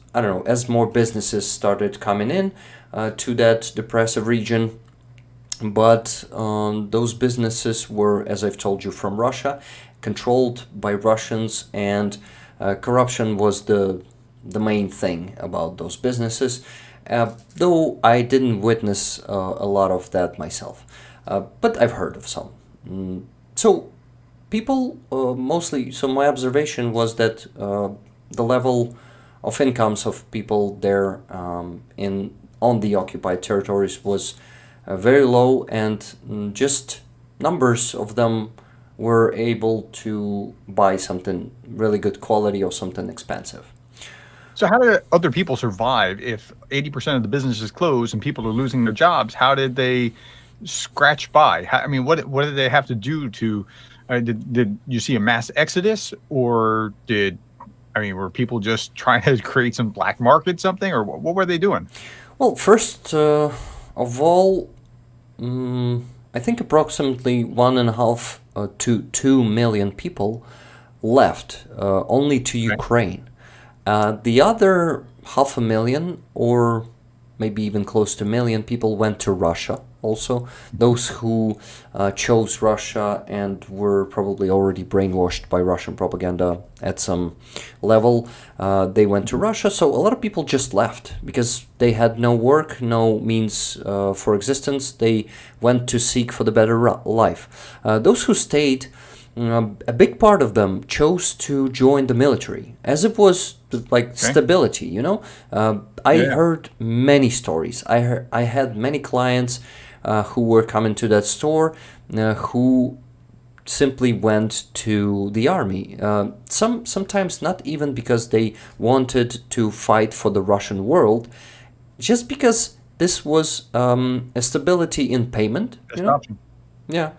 more businesses started coming in to that depressive region. But those businesses were, as I've told you, from Russia, controlled by Russians, and corruption was the main thing about those businesses. Though I didn't witness a lot of that myself, but I've heard of some. So people mostly, so my observation was that the level of incomes of people there in on the occupied territories was very low, and just numbers of them were able to buy something really good quality or something expensive. So how did other people survive if 80% of the businesses closed and people are losing their jobs? How did they scratch by? I mean, what did they have to do to? Did you see a mass exodus, or were people just trying to create some black market something, or what were they doing? Well, first of all, I think approximately 1.5 to 2 million people left only to Ukraine. The other 500,000, or maybe even close to 1 million people, went to Russia. Also, those who chose Russia and were probably already brainwashed by Russian propaganda at some level, they went to Russia. So a lot of people just left because they had no work, no means for existence. They went to seek for the better life. Those who stayed, a big part of them chose to join the military, as it was like stability, you know. I heard many stories. I had many clients who were coming to that store who simply went to the army. Sometimes not even because they wanted to fight for the Russian world, just because this was a stability in payment. You know? Yeah.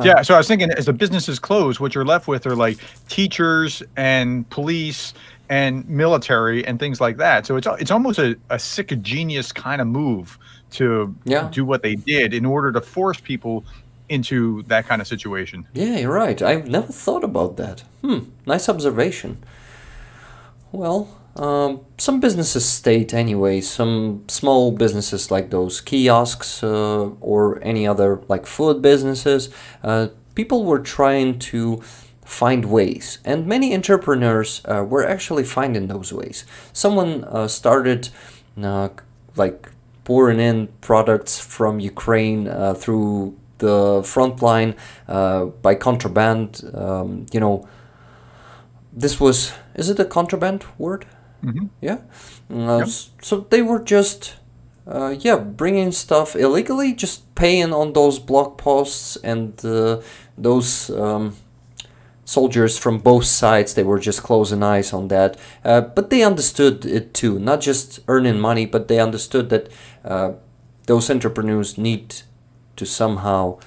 Yeah, so I was thinking, as the businesses close, what you're left with are like teachers and police and military and things like that. So it's almost a sick of genius kind of move to do what they did in order to force people into that kind of situation. Yeah, you're right. I've never thought about that. Nice observation. Well, some businesses stayed anyway. Some small businesses like those kiosks or any other like food businesses, people were trying to find ways, and many entrepreneurs were actually finding those ways. Someone started like pouring in products from Ukraine through the front line by contraband. This was, is it a contraband word? Mm-hmm. Yeah. So they were just, bringing stuff illegally, just paying on those blog posts, and those soldiers from both sides, they were just closing eyes on that. But they understood it too, not just earning money, but they understood that those entrepreneurs need to somehow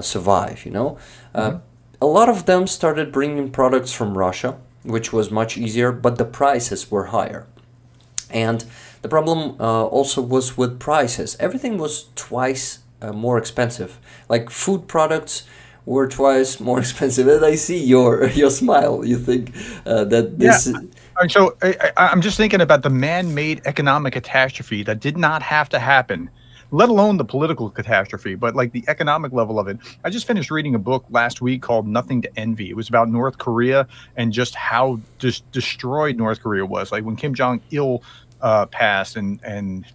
survive, you know. A lot of them started bringing products from Russia, which was much easier, but the prices were higher. And the problem also was with prices. Everything was twice more expensive. Like food products were twice more expensive. And I see your smile. You think that this... Yeah. So I'm just thinking about the man-made economic catastrophe that did not have to happen, let alone the political catastrophe, but like the economic level of it. I just finished reading a book last week called Nothing to Envy. It was about North Korea and just how destroyed North Korea was. Like when Kim Jong-il passed and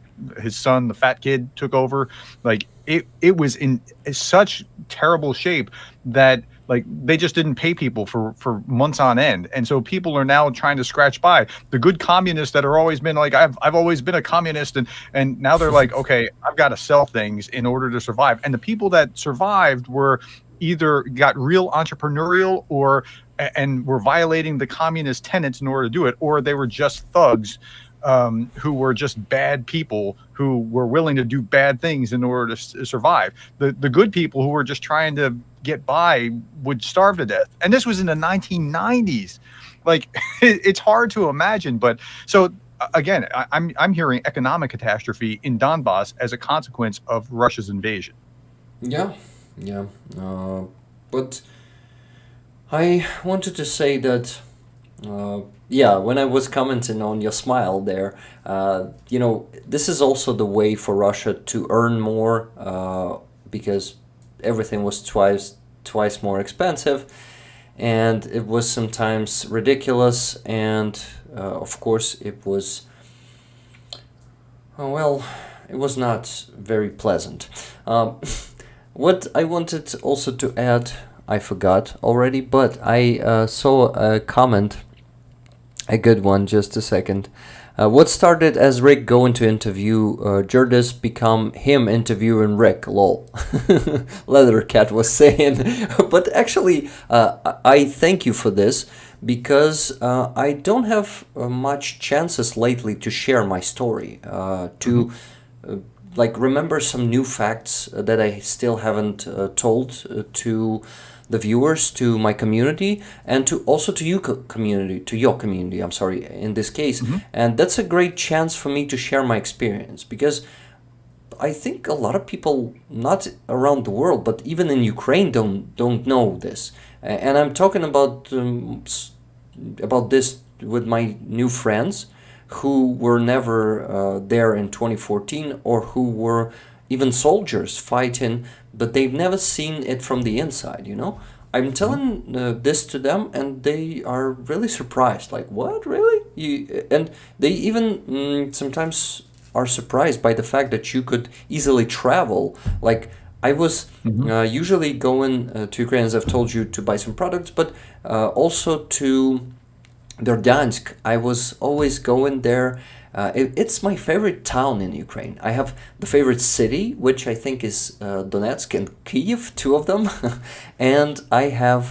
his son, the fat kid, took over, like it was in such terrible shape that like they just didn't pay people for months on end. And so people are now trying to scratch by. The good communists that are always been like, I've always been a communist, and now they're like, okay, I've got to sell things in order to survive. And the people that survived were either got real entrepreneurial and were violating the communist tenets in order to do it, or they were just thugs who were just bad people who were willing to do bad things in order to survive. The good people who were just trying to get by would starve to death. And this was in the 1990s. Like it's hard to imagine. But so again, I'm hearing economic catastrophe in Donbas as a consequence of Russia's invasion. Yeah. But I wanted to say that when I was commenting on your smile there, this is also the way for Russia to earn more, because everything was twice more expensive, and it was sometimes ridiculous, and of course it was, it was not very pleasant. What I wanted also to add, I forgot already, but I saw a comment, a good one, just a second. What started as Rick going to interview Gerdes become him interviewing Rick, lol. Leathercat was saying. But actually, I thank you for this because I don't have much chances lately to share my story, to like remember some new facts that I still haven't told to the viewers, to my community, and to also to you community, to your community. I'm sorry, in this case, Hmm. and that's a great chance for me to share my experience because I think a lot of people, not around the world, but even in Ukraine, don't know this. And I'm talking about this with my new friends who were never there in 2014 or who were even soldiers fighting, but they've never seen it from the inside, you know? I'm Hmm. telling this to them and they are really surprised. Like, what, really? And they even sometimes are surprised by the fact that you could easily travel. Like, I was Hmm. usually going to Ukraine, as I've told you, to buy some products, but also to Verdansk. I was always going there. It's my favorite town in Ukraine. I have the favorite city, which I think is Donetsk and Kyiv, two of them, and I have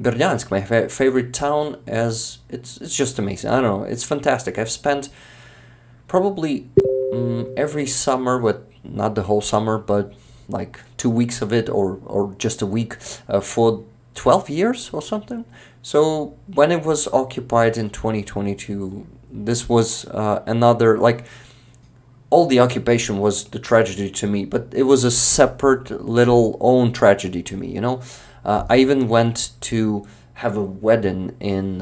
Verdansk, my favorite town. As it's just amazing. I don't know. It's fantastic. I've spent probably every summer, but not the whole summer, but like 2 weeks of it, or just a week for 12 years or something. So when it was occupied in 2022, this was another, like, all the occupation was the tragedy to me, but it was a separate little own tragedy to me, you know. I even went to have a wedding in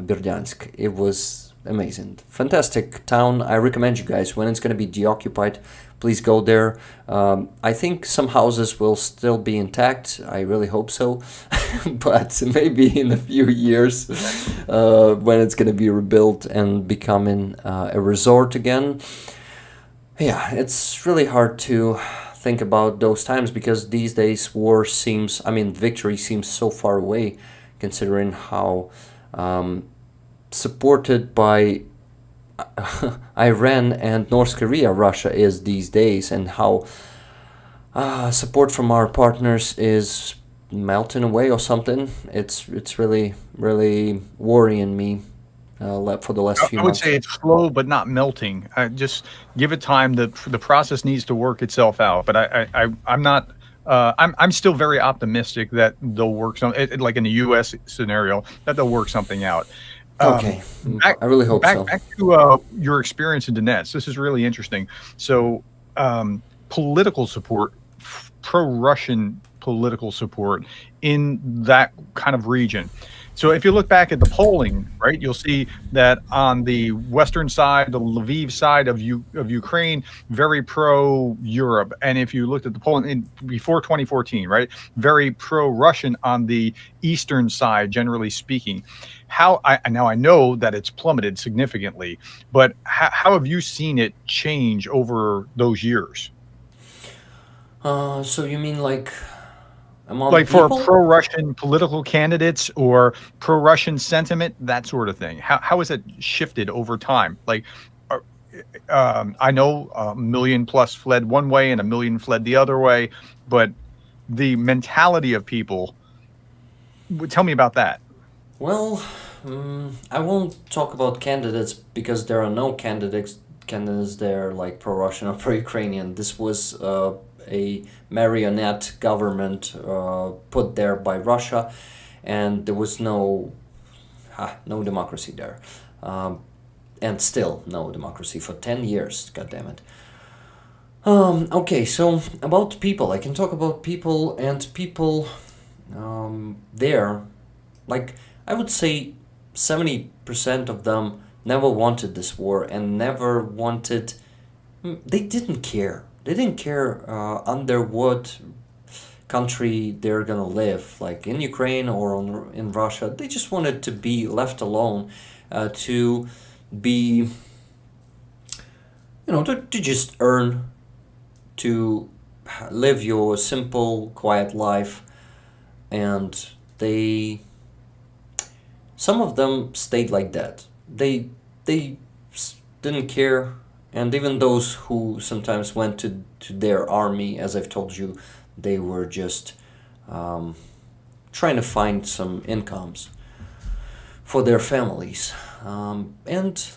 Berdyansk. It was amazing, fantastic town. I recommend you guys, when it's going to be deoccupied, please go there. I think some houses will still be intact. I really hope so, but maybe in a few years, when it's going to be rebuilt and becoming a resort again. Yeah, it's really hard to think about those times because these days war seems, I mean, victory seems so far away, considering how supported by Iran and North Korea Russia is these days, and how support from our partners is melting away or something. It's really really worrying me for the last few I would months. say it's slow, but not melting. Just give it time. The process needs to work itself out. But I'm not. I'm still very optimistic that they'll work some like in the U.S. scenario that they'll work something out. Okay, Back I really hope back so. back to your experience in Donetsk. This is really interesting. So, political support, pro-Russian political support in that kind of region. So, if you look back at the polling, right, you'll see that on the western side, the Lviv side of Ukraine, very pro-Europe, and if you looked at the polling before 2014, right, very pro-Russian on the eastern side, generally speaking. How I now I know that it's plummeted significantly, but how have you seen it change over those years? So you mean like among Like for people? pro-Russian political candidates or pro-Russian sentiment, that sort of thing. How has it shifted over time? Like, uh, I know a million plus fled one way and a million fled the other way, but the mentality of people. Tell me about that. Well, I won't talk about candidates because there are no candidates there like pro-Russian or pro-Ukrainian. This was a marionette government put there by Russia, and there was no democracy there, um, and still no democracy for 10 years. God damn it. Okay, so about people, I can talk about people and people there. Like, I would say 70% of them never wanted this war and never wanted. They didn't care. They didn't care under what country they're gonna live, like in Ukraine or in Russia. They just wanted to be left alone, to be, to just earn, to live your simple, quiet life, and they some of them stayed like that. They didn't care. And even those who sometimes went to their army, as I've told you, they were just trying to find some incomes for their families. And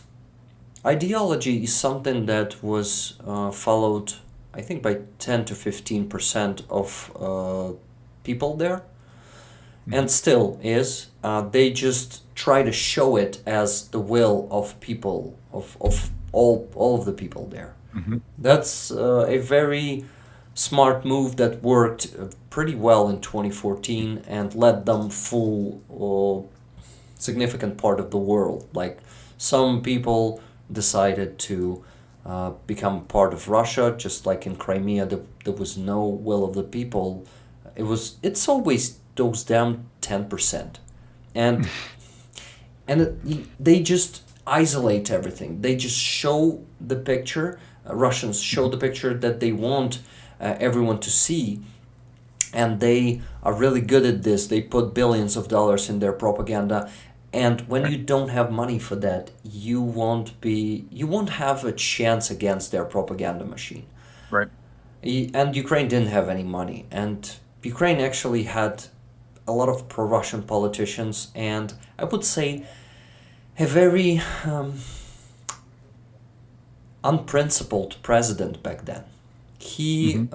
ideology is something that was followed, I think, by 10 to 15% of people there, and still is. They just try to show it as the will of people, of all of the people there. That's a very smart move that worked pretty well in 2014 and led them full significant part of the world. Like some people decided to become part of Russia, just like in Crimea, there was no will of the people. It's always those damn 10%, and they just isolate everything. They just show the picture. Russians show the picture that they want everyone to see, and they are really good at this. They put billions of dollars in their propaganda, and when you don't have money for that, you won't have a chance against their propaganda machine. Right. And Ukraine didn't have any money, and Ukraine actually had a lot of pro-Russian politicians, and I would say a very unprincipled president back then. He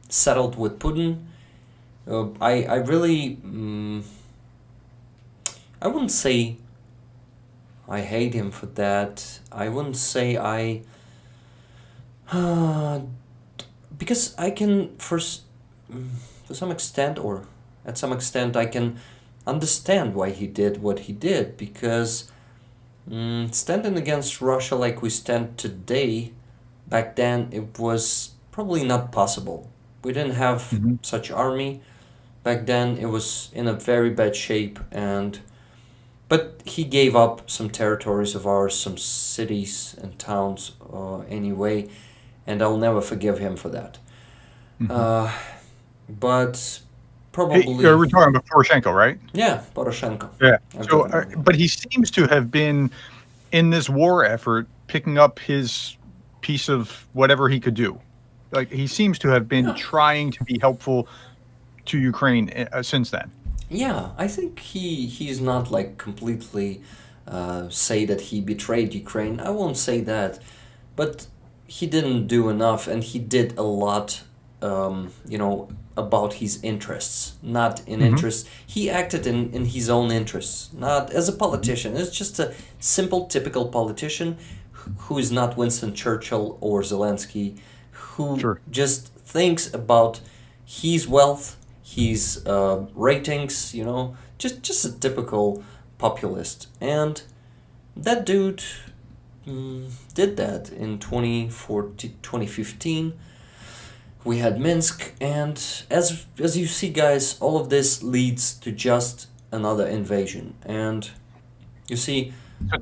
settled with Putin. I really I wouldn't say I hate him for that. I wouldn't say because I can for some extent, or at some extent, I can understand why he did what he did, because standing against Russia like we stand today, back then it was probably not possible. We didn't have such army. Back then it was in a very bad shape, but he gave up some territories of ours, some cities and towns anyway, and I'll never forgive him for that. But probably... We're talking about Poroshenko, right? Yeah, Poroshenko. Yeah. So, but he seems to have been, in this war effort, picking up his piece of whatever he could do. Like, he seems to have been trying to be helpful to Ukraine since then. Yeah, I think he's not like completely say that he betrayed Ukraine. I won't say that, but he didn't do enough, and he did a lot, about his interests, not in interests. He acted in his own interests, not as a politician. It's just a simple, typical politician who is not Winston Churchill or Zelensky, who just thinks about his wealth, his ratings, just a typical populist. And that dude did that in 2015. We had Minsk, and as you see, guys, all of this leads to just another invasion. And you see...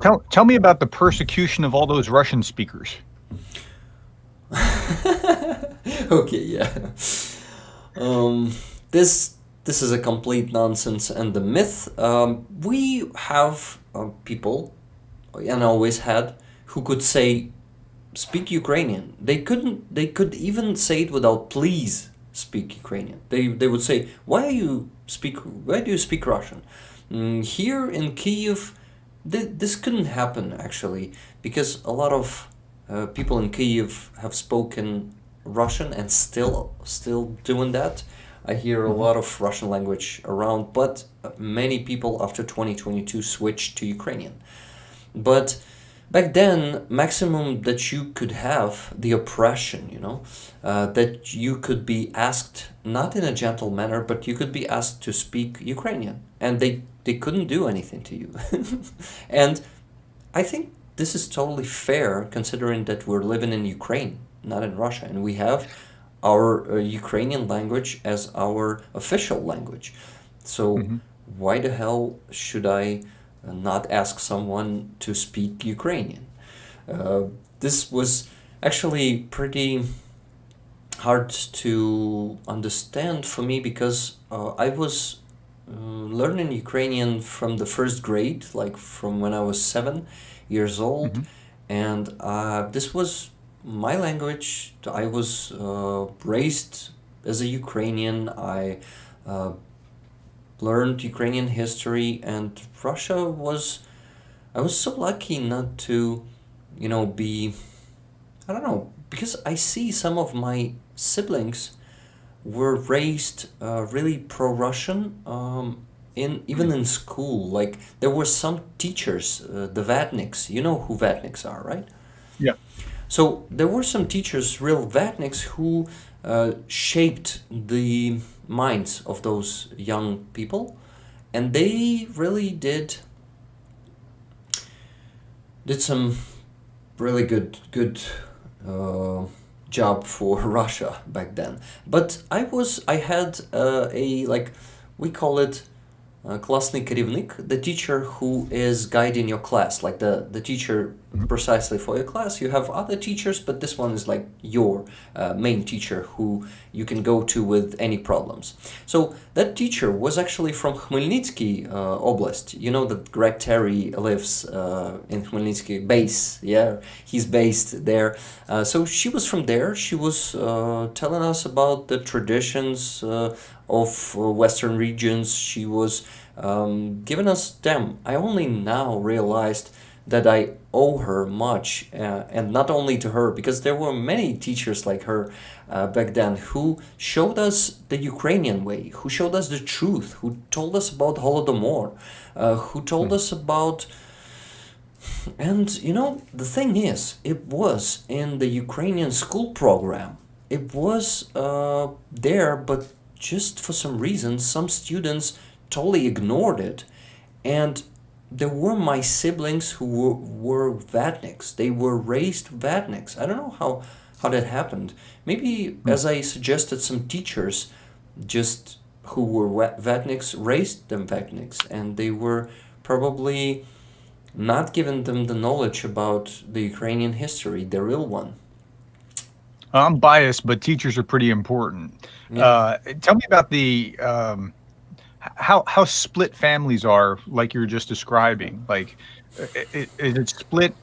So tell me about the persecution of all those Russian speakers. Okay, yeah. This is a complete nonsense and the myth. We have people, and always had, who could speak Ukrainian. They could even say it without please speak Ukrainian. They would say, why do you speak Russian? Here in Kyiv, this couldn't happen actually, because a lot of people in Kyiv have spoken Russian and still doing that. I hear a lot of Russian language around, but many people after 2022 switched to Ukrainian. But back then, maximum that you could have, the oppression, that you could be asked, not in a gentle manner, but you could be asked to speak Ukrainian, and they couldn't do anything to you. And I think this is totally fair, considering that we're living in Ukraine, not in Russia, and we have our Ukrainian language as our official language. So why the hell should I not ask someone to speak Ukrainian? This was actually pretty hard to understand for me, because I was learning Ukrainian from the first grade, like from when I was 7 years old, and this was my language. I was raised as a Ukrainian. I uh, learned Ukrainian history, and Russia was. I was so lucky not to, be. I don't know, because I see some of my siblings were raised really pro-Russian. Even in school, like there were some teachers, the Vatniks. You know who Vatniks are, right? Yeah. So there were some teachers, real Vatniks, who shaped the minds of those young people, and they really did some really good uh, job for Russia back then. But I had a, like, we call it классный керівник, the teacher who is guiding your class, like the teacher Mhm. precisely for your class. You have other teachers, but this one is like your main teacher who you can go to with any problems. So that teacher was actually from Khmelnytsky Oblast. You know that Greg Terry lives in Khmelnytsky base. Yeah, he's based there. So she was from there. She was telling us about the traditions of Western regions. She was giving us them. I only now realized that I owe her much, and not only to her, because there were many teachers like her back then who showed us the Ukrainian way, who showed us the truth, who told us about Holodomor, who told Hmm. us about. And the thing is, it was in the Ukrainian school program. It was there, but just for some reason, some students totally ignored it. And there were my siblings who were Vatniks. They were raised Vatniks. I don't know how that happened. Maybe, Hmm. as I suggested, some teachers just who were Vatniks raised them Vatniks, and they were probably not giving them the knowledge about the Ukrainian history, the real one. I'm biased, but teachers are pretty important. Yeah. Tell me about the how split families are, like you were just describing. Like, is it split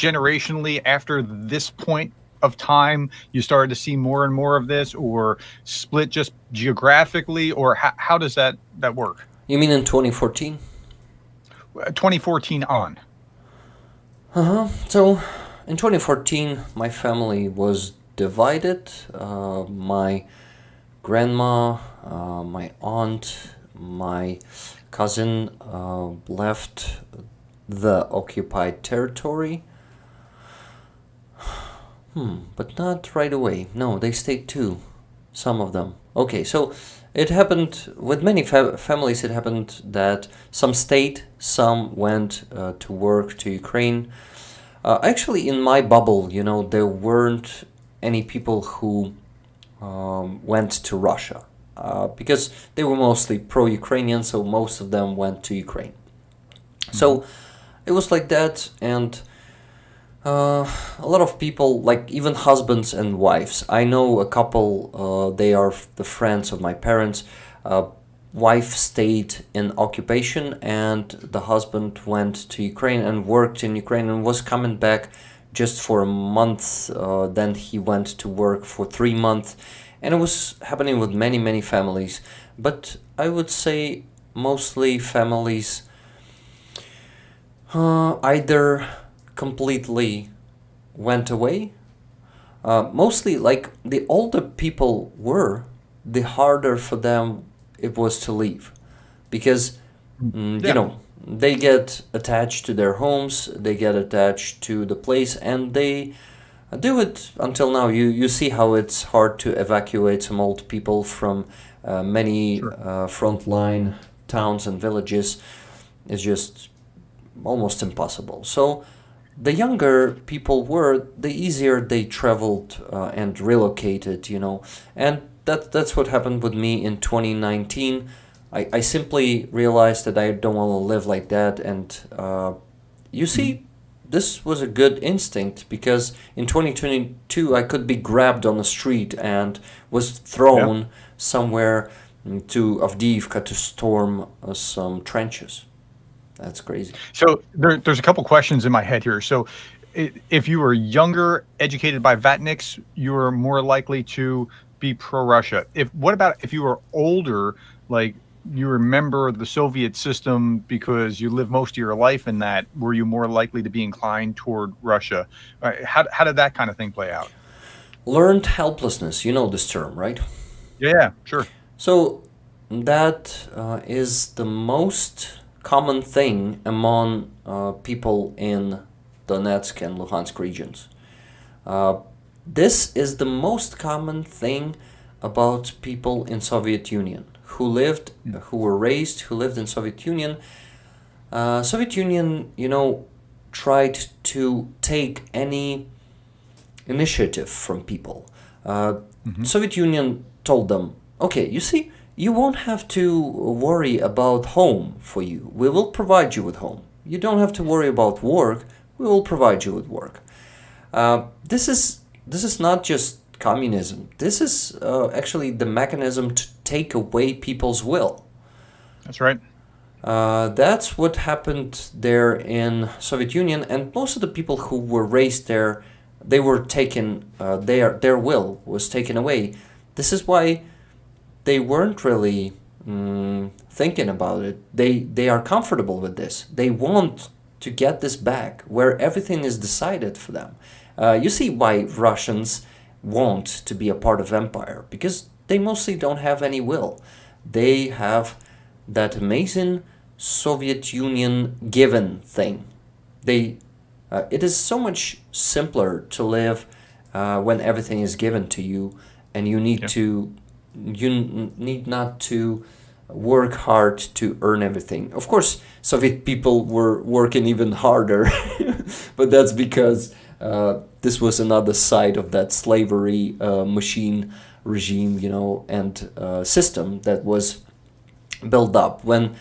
generationally after this point of time? You started to see more and more of this, or split just geographically, or how does that work? You mean in 2014? 2014 on. Uh-huh. So, in 2014, my family was divided. My grandma, my aunt, my cousin left the occupied territory. But not right away. No, they stayed too. Some of them. Okay, so it happened with many families. It happened that some stayed, some went to work to Ukraine. Actually, in my bubble, there weren't any people who went to Russia because they were mostly pro-Ukrainian, so most of them went to Ukraine. Mhm. So it was like that, and a lot of people, like even husbands and wives. I know a couple, they are the friends of my parents. Uh, Wife stayed in occupation, and the husband went to Ukraine and worked in Ukraine and was coming back just for a month. Then he went to work for 3 months, and it was happening with many, many families. But I would say mostly families either completely went away. Mostly, like the older people were, the harder for them it was to leave, because Yeah, they get attached to their homes, they get attached to the place, and they do it until now. You see how it's hard to evacuate some old people from many sure. frontline towns and villages. It's just almost impossible. So the younger people were, the easier they traveled and relocated, and that's what happened with me in 2019. I simply realized that I don't want to live like that, and you Mhm. see, this was a good instinct, because in 2022 I could be grabbed on the street and was Yeah. thrown somewhere to Avdiivka to storm some trenches. That's crazy. So there's a couple questions in my head here. So if you were younger, educated by Vatniks, you were more likely to be pro-Russia. What about if you were older, like you remember the Soviet system because you lived most of your life in that? Were you more likely to be inclined toward Russia? How did that kind of thing play out? Learned helplessness, you know this term, right? Yeah, sure. So that is the most common thing among people in Donetsk and Luhansk regions. Uh, this is the most common thing about people in Soviet Union who were raised, who lived in Soviet Union. Soviet Union, tried to take any initiative from people. Soviet Union told them, okay, you see, you won't have to worry about home for you. We will provide you with home. You don't have to worry about work. We will provide you with work. This is not just communism. This is actually the mechanism to take away people's will. That's right. That's what happened there in Soviet Union, and most of the people who were raised there, they were taken. Their will was taken away. This is why they weren't really thinking about it. They are comfortable with this. They want to get this back, where everything is decided for them. You see why Russians want to be a part of empire, because they mostly don't have any will. They have that amazing Soviet Union given thing. It is so much simpler to live when everything is given to you, and you need not to work hard to earn everything. Of course, Soviet people were working even harder, but that's because this was another side of that slavery machine regime, and system that was built up when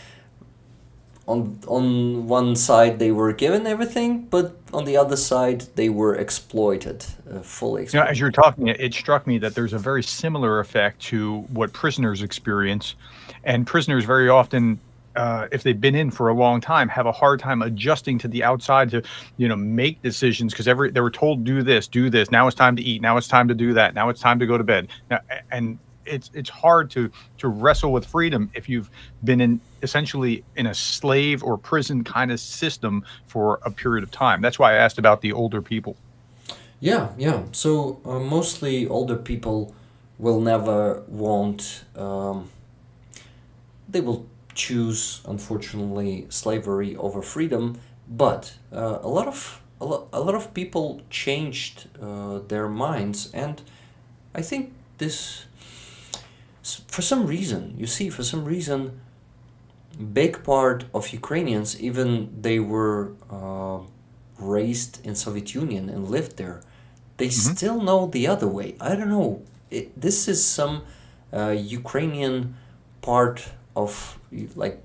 on one side they were given everything, but on the other side they were exploited, fully exploited. As you're talking, it struck me that there's a very similar effect to what prisoners experience, and prisoners very often, if they've been in for a long time, have a hard time adjusting to the outside to, make decisions because they were told do this. Now it's time to eat. Now it's time to do that. Now it's time to go to bed. Now, and it's hard to wrestle with freedom if you've been essentially in a slave or prison kind of system for a period of time. That's why I asked about the older people. Yeah, yeah. So mostly older people will never want. They will choose, unfortunately, slavery over freedom. But a lot of people changed their minds, and I think this, for some reason, big part of Ukrainians, even they were raised in Soviet Union and lived there, they still know the other way. I don't know. This is some Ukrainian part of, like,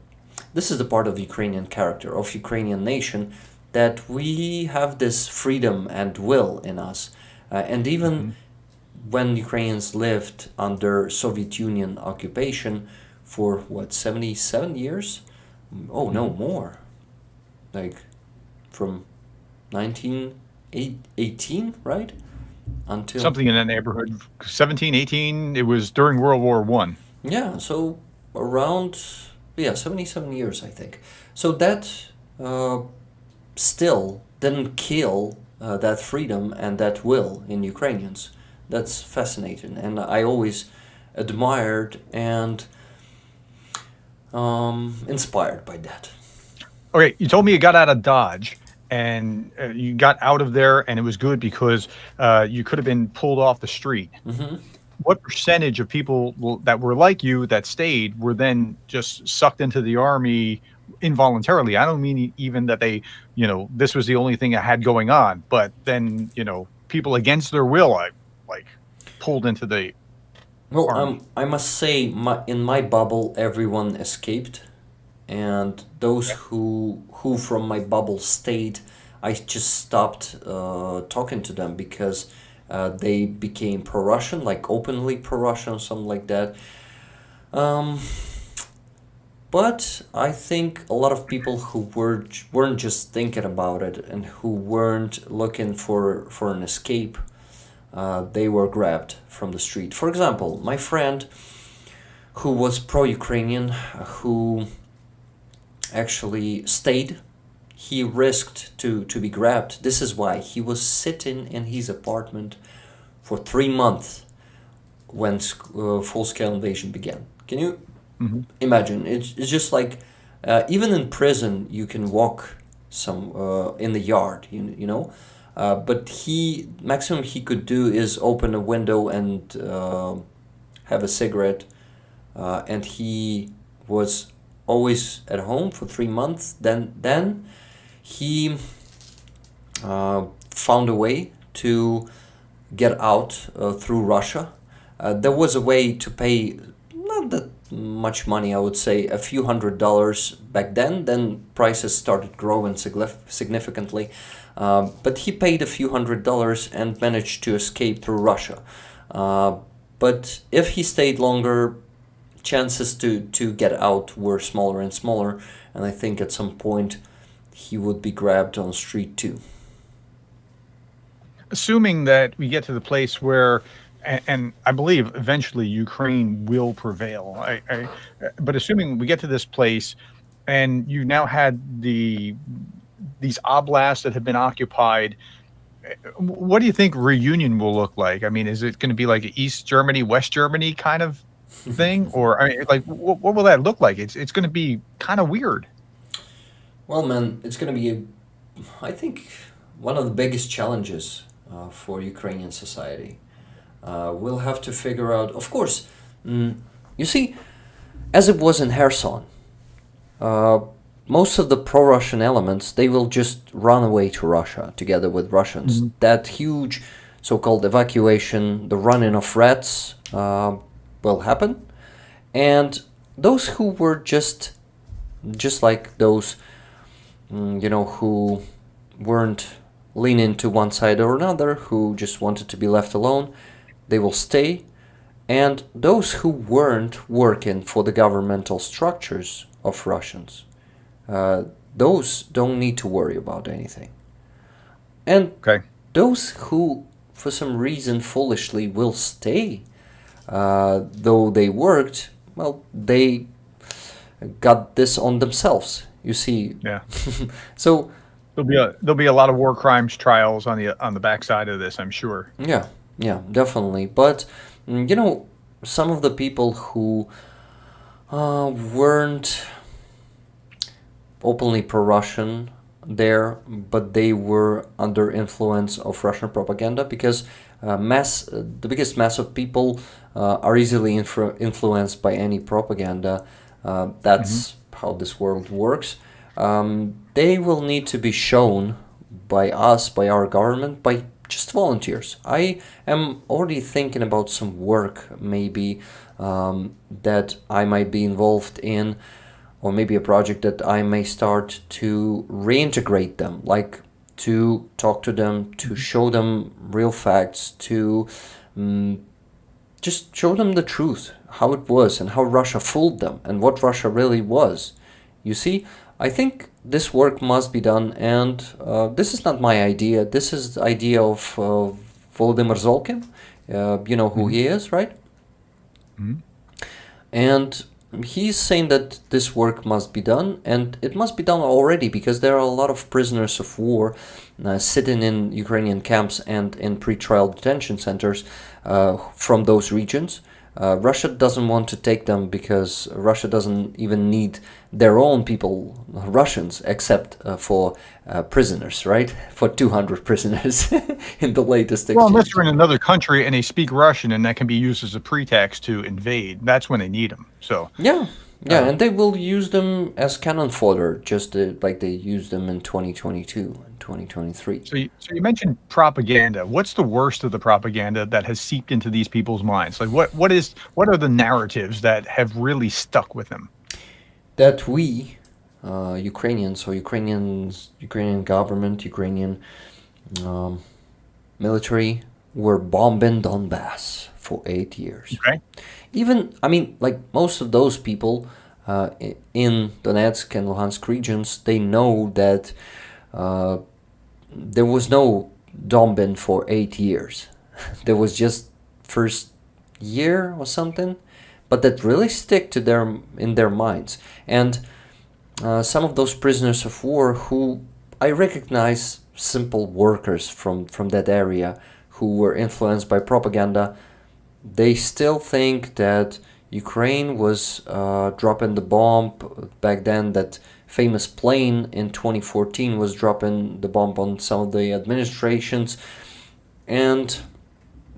this is the part of Ukrainian character, of Ukrainian nation, that we have this freedom and will in us. And even when Ukrainians lived under Soviet Union occupation for 77 years? Oh, no, more. Like from 1918, right? Until Something in that neighborhood. 17, 18, it was during World War One. Yeah, so around 77 years, I think. So that still didn't kill that freedom and that will in Ukrainians. That's fascinating, and I always admired and inspired by that. Okay, you told me you got out of Dodge, and you got out of there, and it was good because you could have been pulled off the street. What percentage of people that were like you that stayed were then just sucked into the army involuntarily? I don't mean even that they, this was the only thing I had going on, but then, people against their will, like pulled into the Well, army. I must say, in my bubble, everyone escaped, and those who from my bubble stayed, I just stopped talking to them because they became pro-Russian, like openly pro-Russian, something like that. But I think a lot of people who weren't just thinking about it and who weren't looking for an escape, they were grabbed from the street. For example, my friend who was pro-Ukrainian, who actually stayed, he risked to be grabbed. This is why he was sitting in his apartment for 3 months when full-scale invasion began. Can you imagine? It's just like even in prison you can walk some in the yard, you know, but he maximum he could do is open a window and have a cigarette, and he was always at home for 3 months. Then he found a way to get out through Russia. There was a way to pay not that much money, I would say a few $100s back then. Then prices started growing significantly, but he paid a few $100s and managed to escape through Russia. But if he stayed longer, chances to get out were smaller and smaller, and I think at some point he would be grabbed on the street too. Assuming that we get to the place where, and I believe eventually Ukraine will prevail. But assuming we get to this place, and you now had these oblasts that have been occupied, what do you think reunion will look like? I mean, is it going to be like an East Germany, West Germany kind of thing, or I mean, like what will that look like? It's going to be kind of weird. Well, man, it's going to be, I think, one of the biggest challenges for Ukrainian society. We'll have to figure out, of course, you see, as it was in Kherson, most of the pro-Russian elements, they will just run away to Russia together with Russians. That huge so-called evacuation, the running of rats, will happen. And those who were just like those, who weren't leaning to one side or another, who just wanted to be left alone, they will stay. And those who weren't working for the governmental structures of Russians, those don't need to worry about anything. And those who, for some reason, foolishly will stay, though they worked, well, they got this on themselves. You see, so there'll be a lot of war crimes trials on the backside of this, I'm sure. Yeah, definitely. But some of the people who weren't openly pro-Russian there, but they were under influence of Russian propaganda, because the biggest mass of people are easily influenced by any propaganda. That's how this world works. They will need to be shown by us, by our government, by just volunteers. I am already thinking about some work maybe that I might be involved in, or maybe a project that I may start to reintegrate them, like to talk to them, to show them real facts, to just show them the truth, how it was and how Russia fooled them and what Russia really was. You see, I think this work must be done, and this is not my idea. This is the idea of Volodymyr Zolkin. You know who he is, right? And he's saying that this work must be done, and it must be done already, because there are a lot of prisoners of war sitting in Ukrainian camps and in pre-trial detention centers from those regions. Russia doesn't want to take them because Russia doesn't even need their own people, Russians, except for prisoners, right? For 200 prisoners in the latest exchange. Well, unless you're in another country and they speak Russian, and that can be used as a pretext to invade, that's when they need them. So yeah, and they will use them as cannon fodder, just like they used them in 2022 and 2023. So you mentioned propaganda. What's the worst of the propaganda that has seeped into these people's minds? Like what are the narratives that have really stuck with them? That we, Ukrainians, or Ukrainian government, Ukrainian military, were bombing Donbas for 8 years. Okay. Even, I mean, like most of those people in Donetsk and Luhansk regions, they know that uh, there was no Donbas for 8 years. There was just first year or something, but that really stick to their in their minds. And some of those prisoners of war who I recognize simple workers from that area who were influenced by propaganda, they still think that Ukraine was dropping the bomb back then, that famous plane in 2014 was dropping the bomb on some of the administrations, and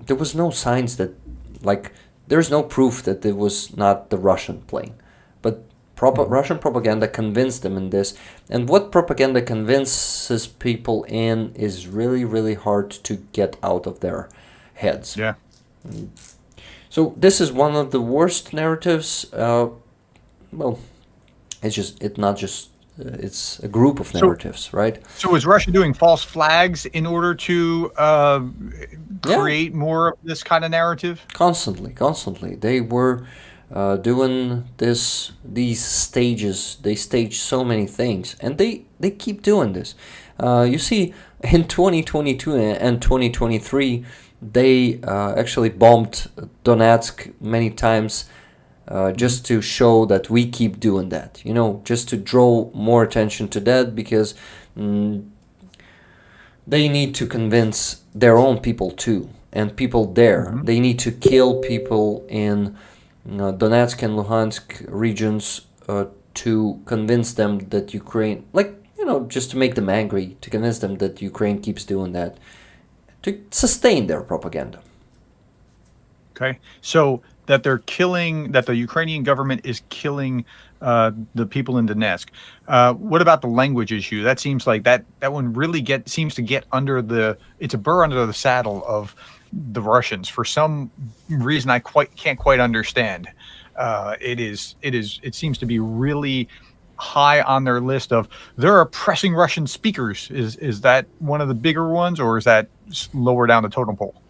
there was no signs that, like, there's no proof that it was not the Russian plane. But Russian propaganda convinced them in this, and what propaganda convinces people in is really, really hard to get out of their heads. Yeah. So this is one of the worst narratives. Well, it's not just it's a group of narratives, right? So is Russia doing false flags in order to create more of this kind of narrative? Constantly. They were doing these stages. They stage so many things, and they keep doing this. You see, in 2022 and 2023, they actually bombed Donetsk many times, just to show that we keep doing that. Just to draw more attention to that, because they need to convince their own people too, and people there. Mm-hmm. They need to kill people in Donetsk and Luhansk regions to convince them that Ukraine, just to make them angry, to convince them that Ukraine keeps doing that, to sustain their propaganda. Okay, so that the Ukrainian government is killing the people in Donetsk. What about the language issue? That seems like that one really seems to get it's a burr under the saddle of the Russians for some reason I can't quite understand. It seems to be really high on their list of they're oppressing Russian speakers. Is that one of the bigger ones, or is that lower down the totem pole?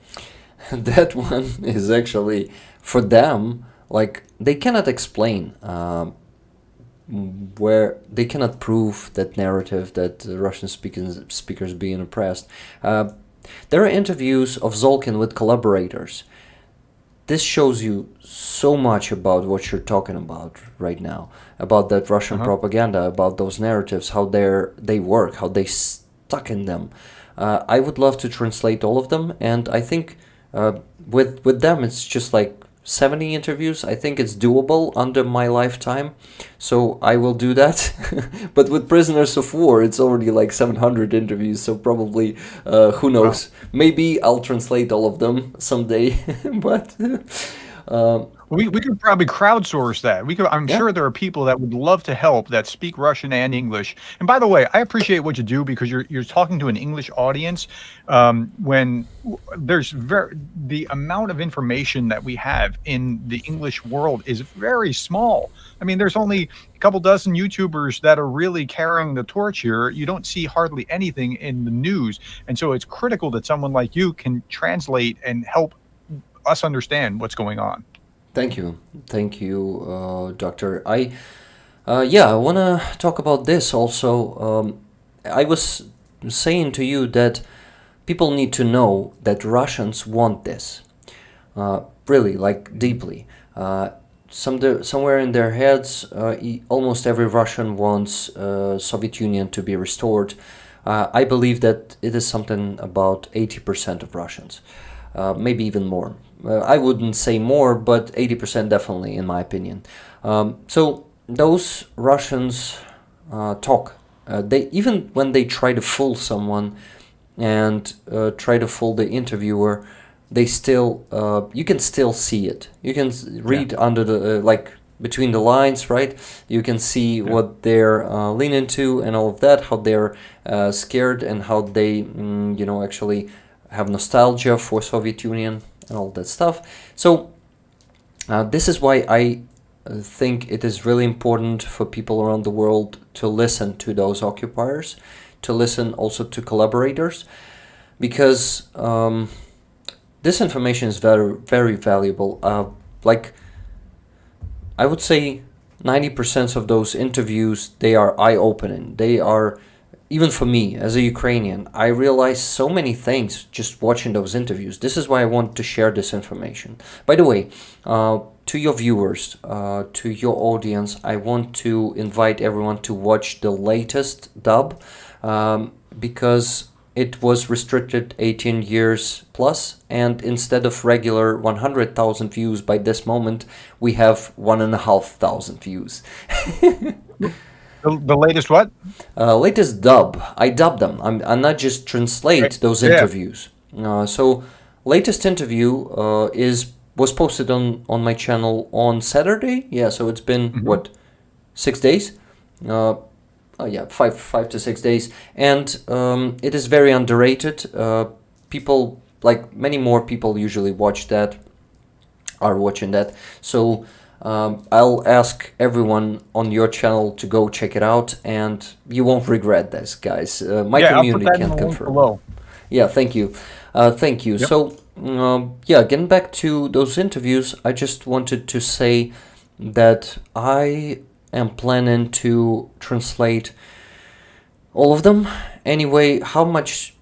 That one is actually, for them, like, they cannot explain where they cannot prove that narrative that Russian speakers being oppressed. There are interviews of Zolkin with collaborators. This shows you so much about what you're talking about right now, about that Russian propaganda, about those narratives, how they work, how they stuck in them. I would love to translate all of them, and I think with them it's just like 70 interviews. I think it's doable under my lifetime, so I will do that. But with prisoners of war, it's already like 700 interviews, so probably, who knows? Wow. Maybe I'll translate all of them someday. But we could probably crowdsource that. I'm sure there are people that would love to help that speak Russian and English. And by the way, I appreciate what you do, because you're talking to an English audience. When there's the amount of information that we have in the English world is very small. I mean, there's only a couple dozen YouTubers that are really carrying the torch here. You don't see hardly anything in the news. And so it's critical that someone like you can translate and help us understand what's going on. Thank you, Doctor. I want to talk about this also. I was saying to you that people need to know that Russians want this, really, like, deeply. Somewhere in their heads, almost every Russian wants Soviet Union to be restored. I believe that it is something about 80% of Russians, maybe even more. I wouldn't say more, but 80% definitely, in my opinion. So those Russians talk. They, even when they try to fool someone and try to fool the interviewer, they still you can still see it. You can read under the between the lines, right? You can see what they're leaning to and all of that. How they're scared, and how they actually have nostalgia for Soviet Union and all that stuff. So this is why I think it is really important for people around the world to listen to those occupiers, to listen also to collaborators, because this information is very, very valuable. I would say 90% of those interviews, they are eye-opening. They are, even for me as a Ukrainian, I realized so many things just watching those interviews. This is why I want to share this information. By the way, to your viewers, to your audience, I want to invite everyone to watch the latest dub, because it was restricted 18 years plus, and instead of regular 100,000 views by this moment, we have 1,500 views. The latest what? Latest dub. I dub them. I'm not just translate those interviews. So latest interview was posted on my channel on Saturday. Yeah, so it's been what, 6 days? Oh yeah, 5 to 6 days, and it is very underrated. People, like many more people, usually are watching that. So I'll ask everyone on your channel to go check it out, and you won't regret this, guys. My community can confirm. Below. Yeah, thank you, thank you. Yep. So yeah, getting back to those interviews, I just wanted to say that I am planning to translate all of them. Anyway, how much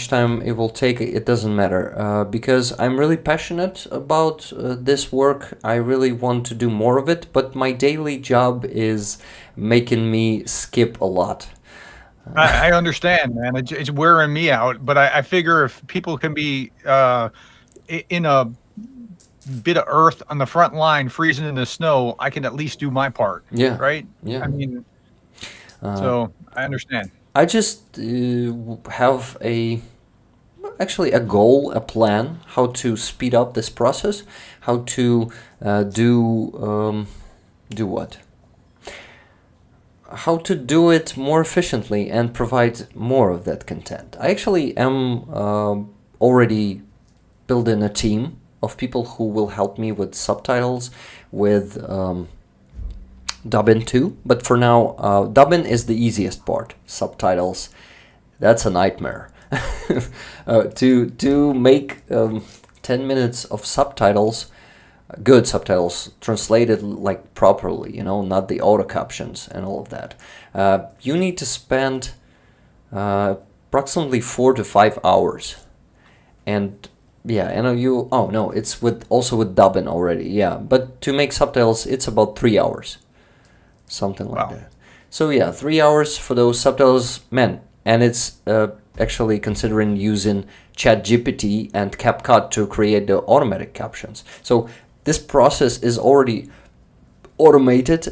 time it will take, it doesn't matter, because I'm really passionate about this work. I really want to do more of it, but my daily job is making me skip a lot. I understand, man. It's wearing me out, but I figure if people can be in a bit of earth on the front line freezing in the snow, I can at least do my part. Yeah. Right? Yeah. I mean, so I understand. I just have actually a goal, a plan, how to speed up this process, how to do what? How to do it more efficiently and provide more of that content. I actually am already building a team of people who will help me with subtitles, with dubbing too. But for now, dubbing is the easiest part. Subtitles, that's a nightmare. To make 10 minutes of subtitles, good subtitles, translated like properly, not the auto captions and all of that. You need to spend approximately 4 to 5 hours. And yeah, it's also with dubbing already. Yeah, but to make subtitles, it's about 3 hours, something like that. So yeah, 3 hours for those subtitles, man. And it's actually considering using ChatGPT and CapCut to create the automatic captions. So this process is already automated.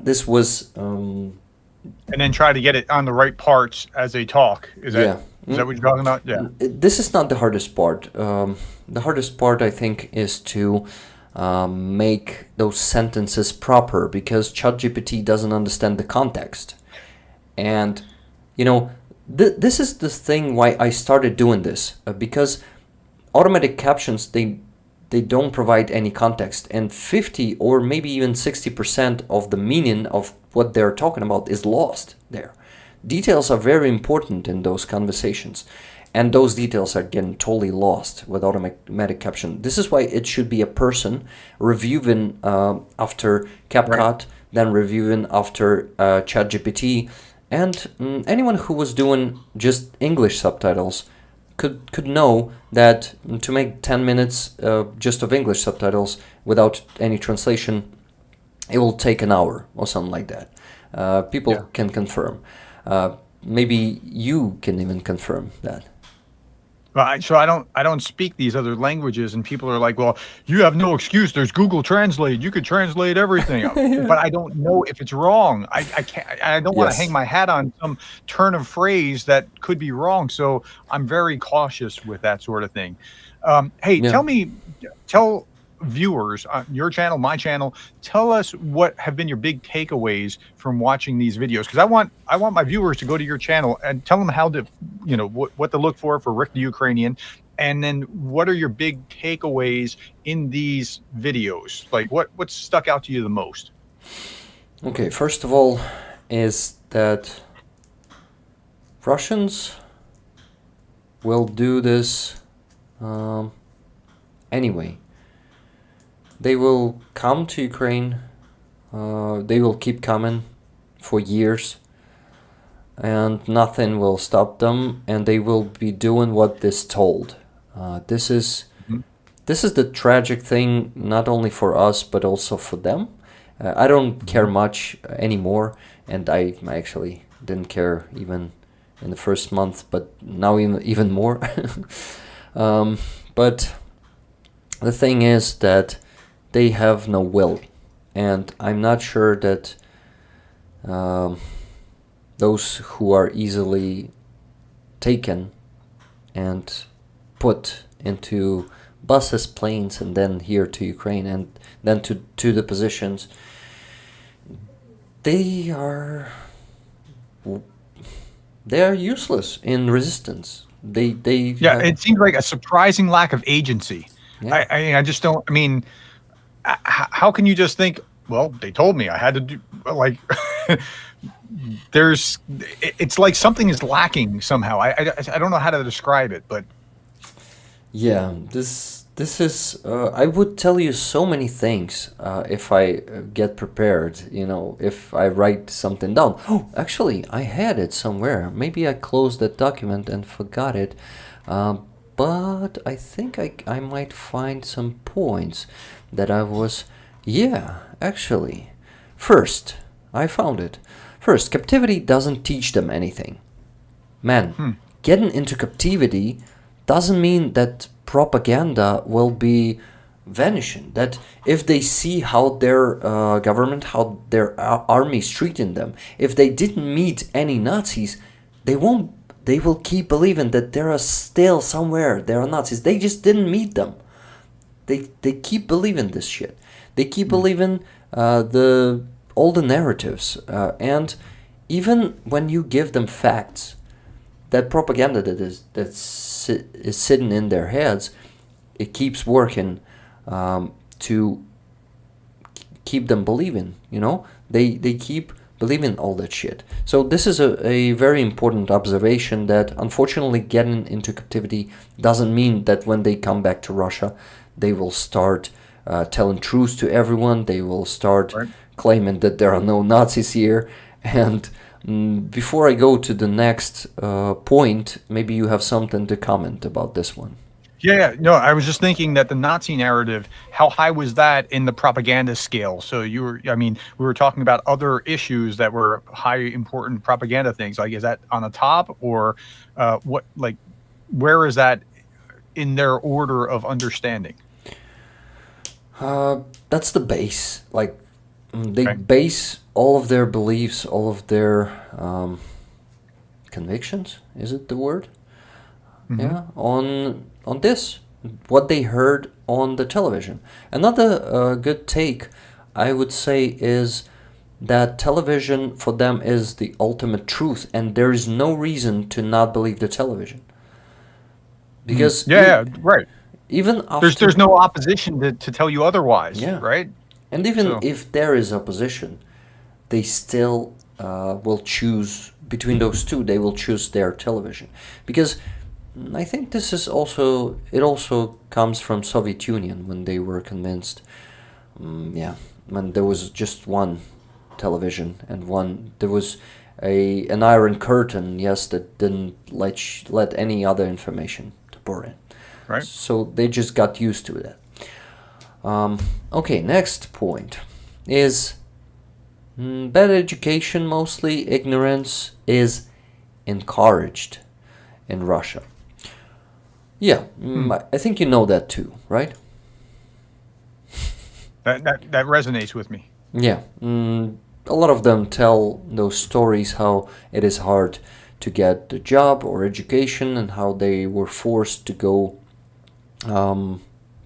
This was and then try to get it on the right parts as they talk. Is that what you're talking about? Yeah. This is not the hardest part. The hardest part, I think, is to make those sentences proper, because ChatGPT doesn't understand the context. And this is the thing why I started doing this, because automatic captions, they don't provide any context, and 50 or maybe even 60% of the meaning of what they're talking about is lost there. Details are very important in those conversations, and those details are getting totally lost with automatic caption. This is why it should be a person reviewing after CapCut, then reviewing after ChatGPT, and anyone who was doing just English subtitles could know that to make 10 minutes just of English subtitles without any translation, it will take an hour or something like that. People can confirm. Maybe you can even confirm that. Right. So I don't speak these other languages, and people are like, well, you have no excuse. There's Google Translate. You could translate everything. But I don't know if it's wrong. I can't. I don't want to hang my hat on some turn of phrase that could be wrong. So I'm very cautious with that sort of thing. Hey, tell viewers on your channel, my channel, tell us what have been your big takeaways from watching these videos, because I want my viewers to go to your channel and tell them how to, what to look for Rick the Ukrainian, and then what are your big takeaways in these videos, like what stuck out to you the most? Okay, first of all is that Russians will do this anyway. They will come to Ukraine They will keep coming for years, and nothing will stop them, and they will be doing what is told. This is Mhm. this is the tragic thing, not only for us but also for them. I don't care Mhm. much anymore, and I actually didn't care even in the first month, but now even more. um, but the thing is that they have no will, and I'm not sure that um, those who are easily taken and put into buses, planes, and then here to Ukraine, and then to the positions, they are they are useless in resistance. They Yeah, have it seems like a surprising lack of agency. yeah. I just don't. I mean, how can you just think? Well, they told me I had to do like. There's, it's like something is lacking somehow. I don't know how to describe it, but Yeah, this is. I would tell you so many things if I get prepared. You know, if I write something down. Oh, actually, I had it somewhere. Maybe I closed that document and forgot it. But I think I might find some points that I was. Yeah, actually. First, I found it. First, captivity doesn't teach them anything. Man, getting into captivity doesn't mean that propaganda will be vanishing. That if they see how their government, how their army is treating them, if they didn't meet any Nazis, they won't. They will keep believing that there are still somewhere there are Nazis. They just didn't meet them. They keep believing this shit. They keep believing the all the narratives, and even when you give them facts, that propaganda is sitting in their heads, it keeps working to keep them believing. You know, they keep believing all that shit. So this is a very important observation, that unfortunately getting into captivity doesn't mean that when they come back to Russia, they will start telling truths to everyone. They will start right. claiming that there are no Nazis here. And before I go to the next point, maybe you have something to comment about this one. Yeah, no, I was just thinking that the Nazi narrative, how high was that in the propaganda scale? So you were, I mean, we were talking about other issues that were high important propaganda things. Like, is that on the top, or what? Like, where is that in their order of understanding? That's the base. Like, they Okay. base all of their beliefs, all of their convictions. Is it the word? Hmm. Yeah, on this, what they heard on the television. Another good take, I would say, is that television for them is the ultimate truth, and there is no reason to not believe the television, because Yeah, right. even There's after, no opposition to tell you otherwise, yeah, right? and even So if there is opposition, they still will choose between those two. They will choose their television, because I think this is also, it also comes from Soviet Union, when they were convinced. Yeah, when there was just one television, and one, there was a an iron curtain, yes, that didn't let any other information to pour in. right. So they just got used to that. Okay, next point is bad education, mostly ignorance, is encouraged in Russia. Yeah, Hmm. I think you know that too, right? That resonates with me. Yeah, a lot of them tell those stories how it is hard to get a job or education, and how they were forced to go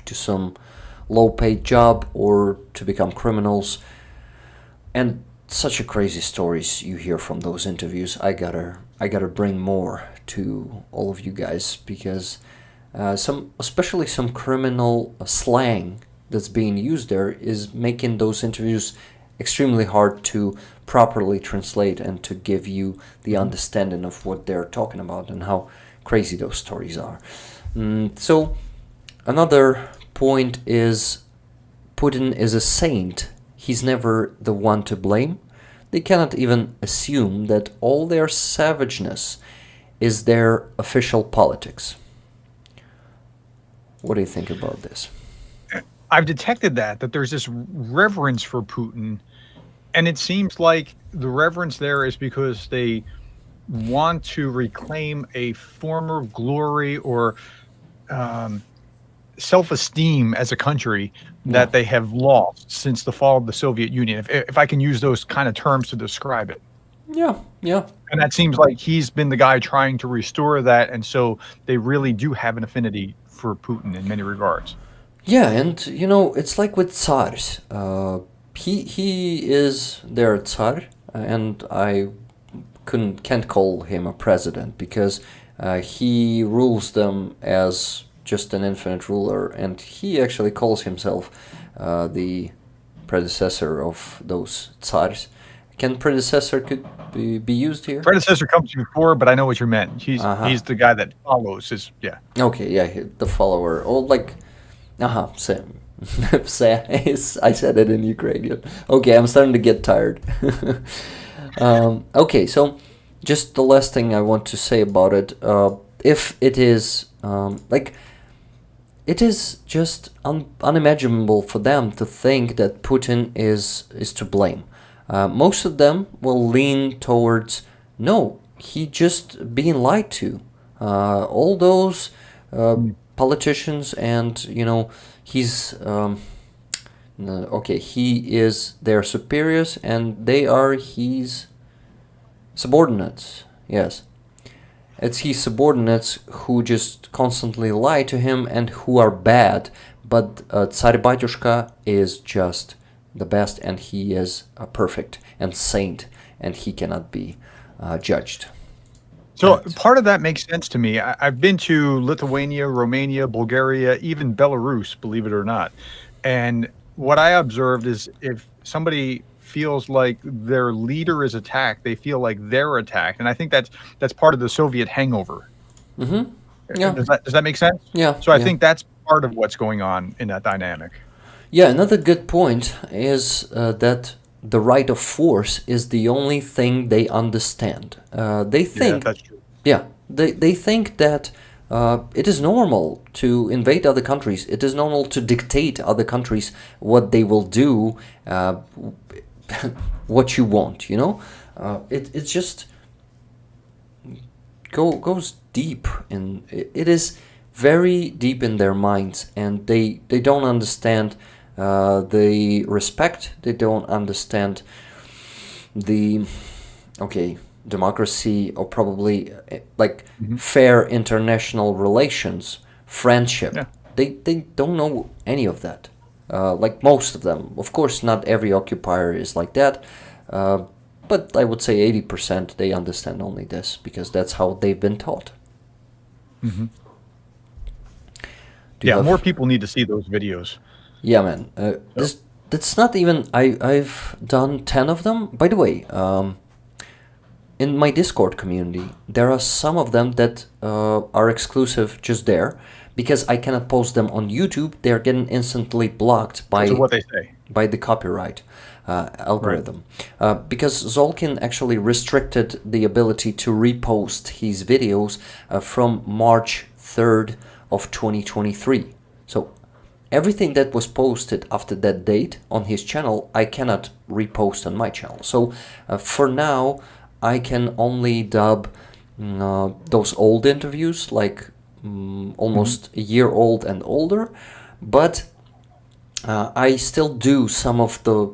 to some low-paid job or to become criminals. And such a crazy stories you hear from those interviews. I gotta bring more to all of you guys, because some, especially some criminal slang that's being used there, is making those interviews extremely hard to properly translate and to give you the Mhm. understanding of what they're talking about and how crazy those stories are. So another point is Putin is a saint he's never the one to blame. They cannot even assume that all their savageness is their official politics. What do you think about this? I've detected that there's this reverence for Putin, and it seems like the reverence there is because they want to reclaim a former glory or self-esteem as a country that they have lost since the fall of the Soviet Union, if I can use those kind of terms to describe it. Yeah, yeah. And that seems like he's been the guy trying to restore that, and so they really do have an affinity for Putin in many regards. Yeah, and you know, it's like with Tsars. He is their Tsar, and I can't call him a president because he rules them as just an infinite ruler, and he actually calls himself the predecessor of those Tsars. Can predecessor could be used here? Predecessor comes before, but I know what you meant. He's the guy that follows his, yeah. Okay, yeah, the follower. Or like, same. I said it in Ukrainian. Okay, I'm starting to get tired. Okay, so just the last thing I want to say about it, if it is it is just unimaginable for them to think that Putin is to blame. Most of them will lean towards, no, he just being lied to. All those politicians, and you know, he's he is their superiors and they are his subordinates. Yes, it's his subordinates who just constantly lie to him and who are bad, but Tsar Batyushka is just the best, and he is perfect and saint, and he cannot be judged. So part of that makes sense to me. I've been to Lithuania, Romania, Bulgaria, even Belarus, believe it or not. And what I observed is if somebody feels like their leader is attacked, they feel like they're attacked. And I think that's part of the Soviet hangover. Mm-hmm. Yeah. Does that make sense? Yeah. So I think that's part of what's going on in that dynamic. Yeah, another good point is that the right of force is the only thing they understand. They think, that's true. Yeah, they think that it is normal to invade other countries. It is normal to dictate other countries what they will do, what you want. You know, it's just goes deep in. It is very deep in their minds, and they don't understand. They respect, they don't understand the democracy, or probably fair international relations, friendship. Yeah. They don't know any of that. Like most of them. Of course, not every occupier is like that, but I would say 80% they understand only this because that's how they've been taught. Mm-hmm. More people need to see those videos. Yeah, man. That's not even. I've done 10 of them. By the way, in my Discord community, there are some of them that are exclusive just there because I cannot post them on YouTube. They're getting instantly blocked by what they say, by the copyright algorithm. Right. Because Zolkin actually restricted the ability to repost his videos from March 3rd of 2023. So everything that was posted after that date on his channel, I cannot repost on my channel. So for now, I can only dub those old interviews, like almost a year old and older. But I still do some of the,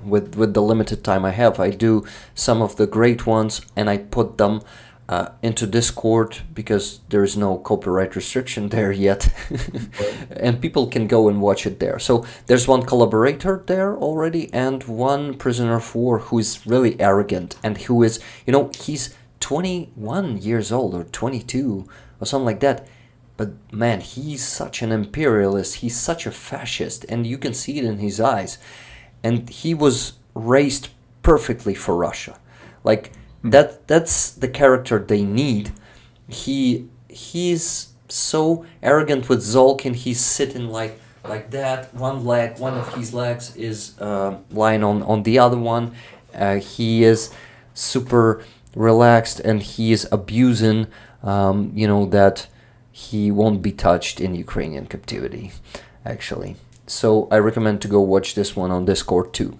with the limited time I have, I do some of the great ones, and I put them into Discord because there is no copyright restriction there yet. And people can go and watch it there. So there's one collaborator there already and one prisoner of war who is really arrogant and who is, he's 21 years old or 22 or something like that. But man, he's such an imperialist, he's such a fascist, and you can see it in his eyes. And he was raised perfectly for Russia. Like, that's the character they need. He's so arrogant with Zolkin. He's sitting like like that. One of his legs is lying on the other one. He is super relaxed, and he is abusing, that he won't be touched in Ukrainian captivity, actually. So I recommend to go watch this one on Discord too.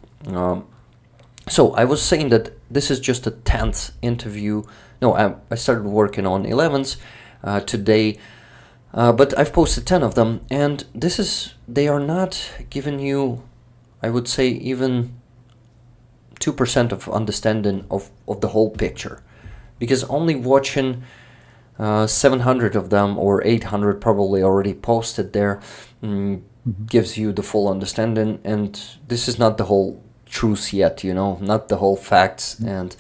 So I was saying that this is just a 10th interview. No, I started working on 11s today, but I've posted 10 of them, and they are not giving you, I would say, even 2% of understanding of the whole picture, because only watching 700 of them, or 800 probably already posted there, gives you the full understanding, and this is not the whole truth yet, not the whole facts, and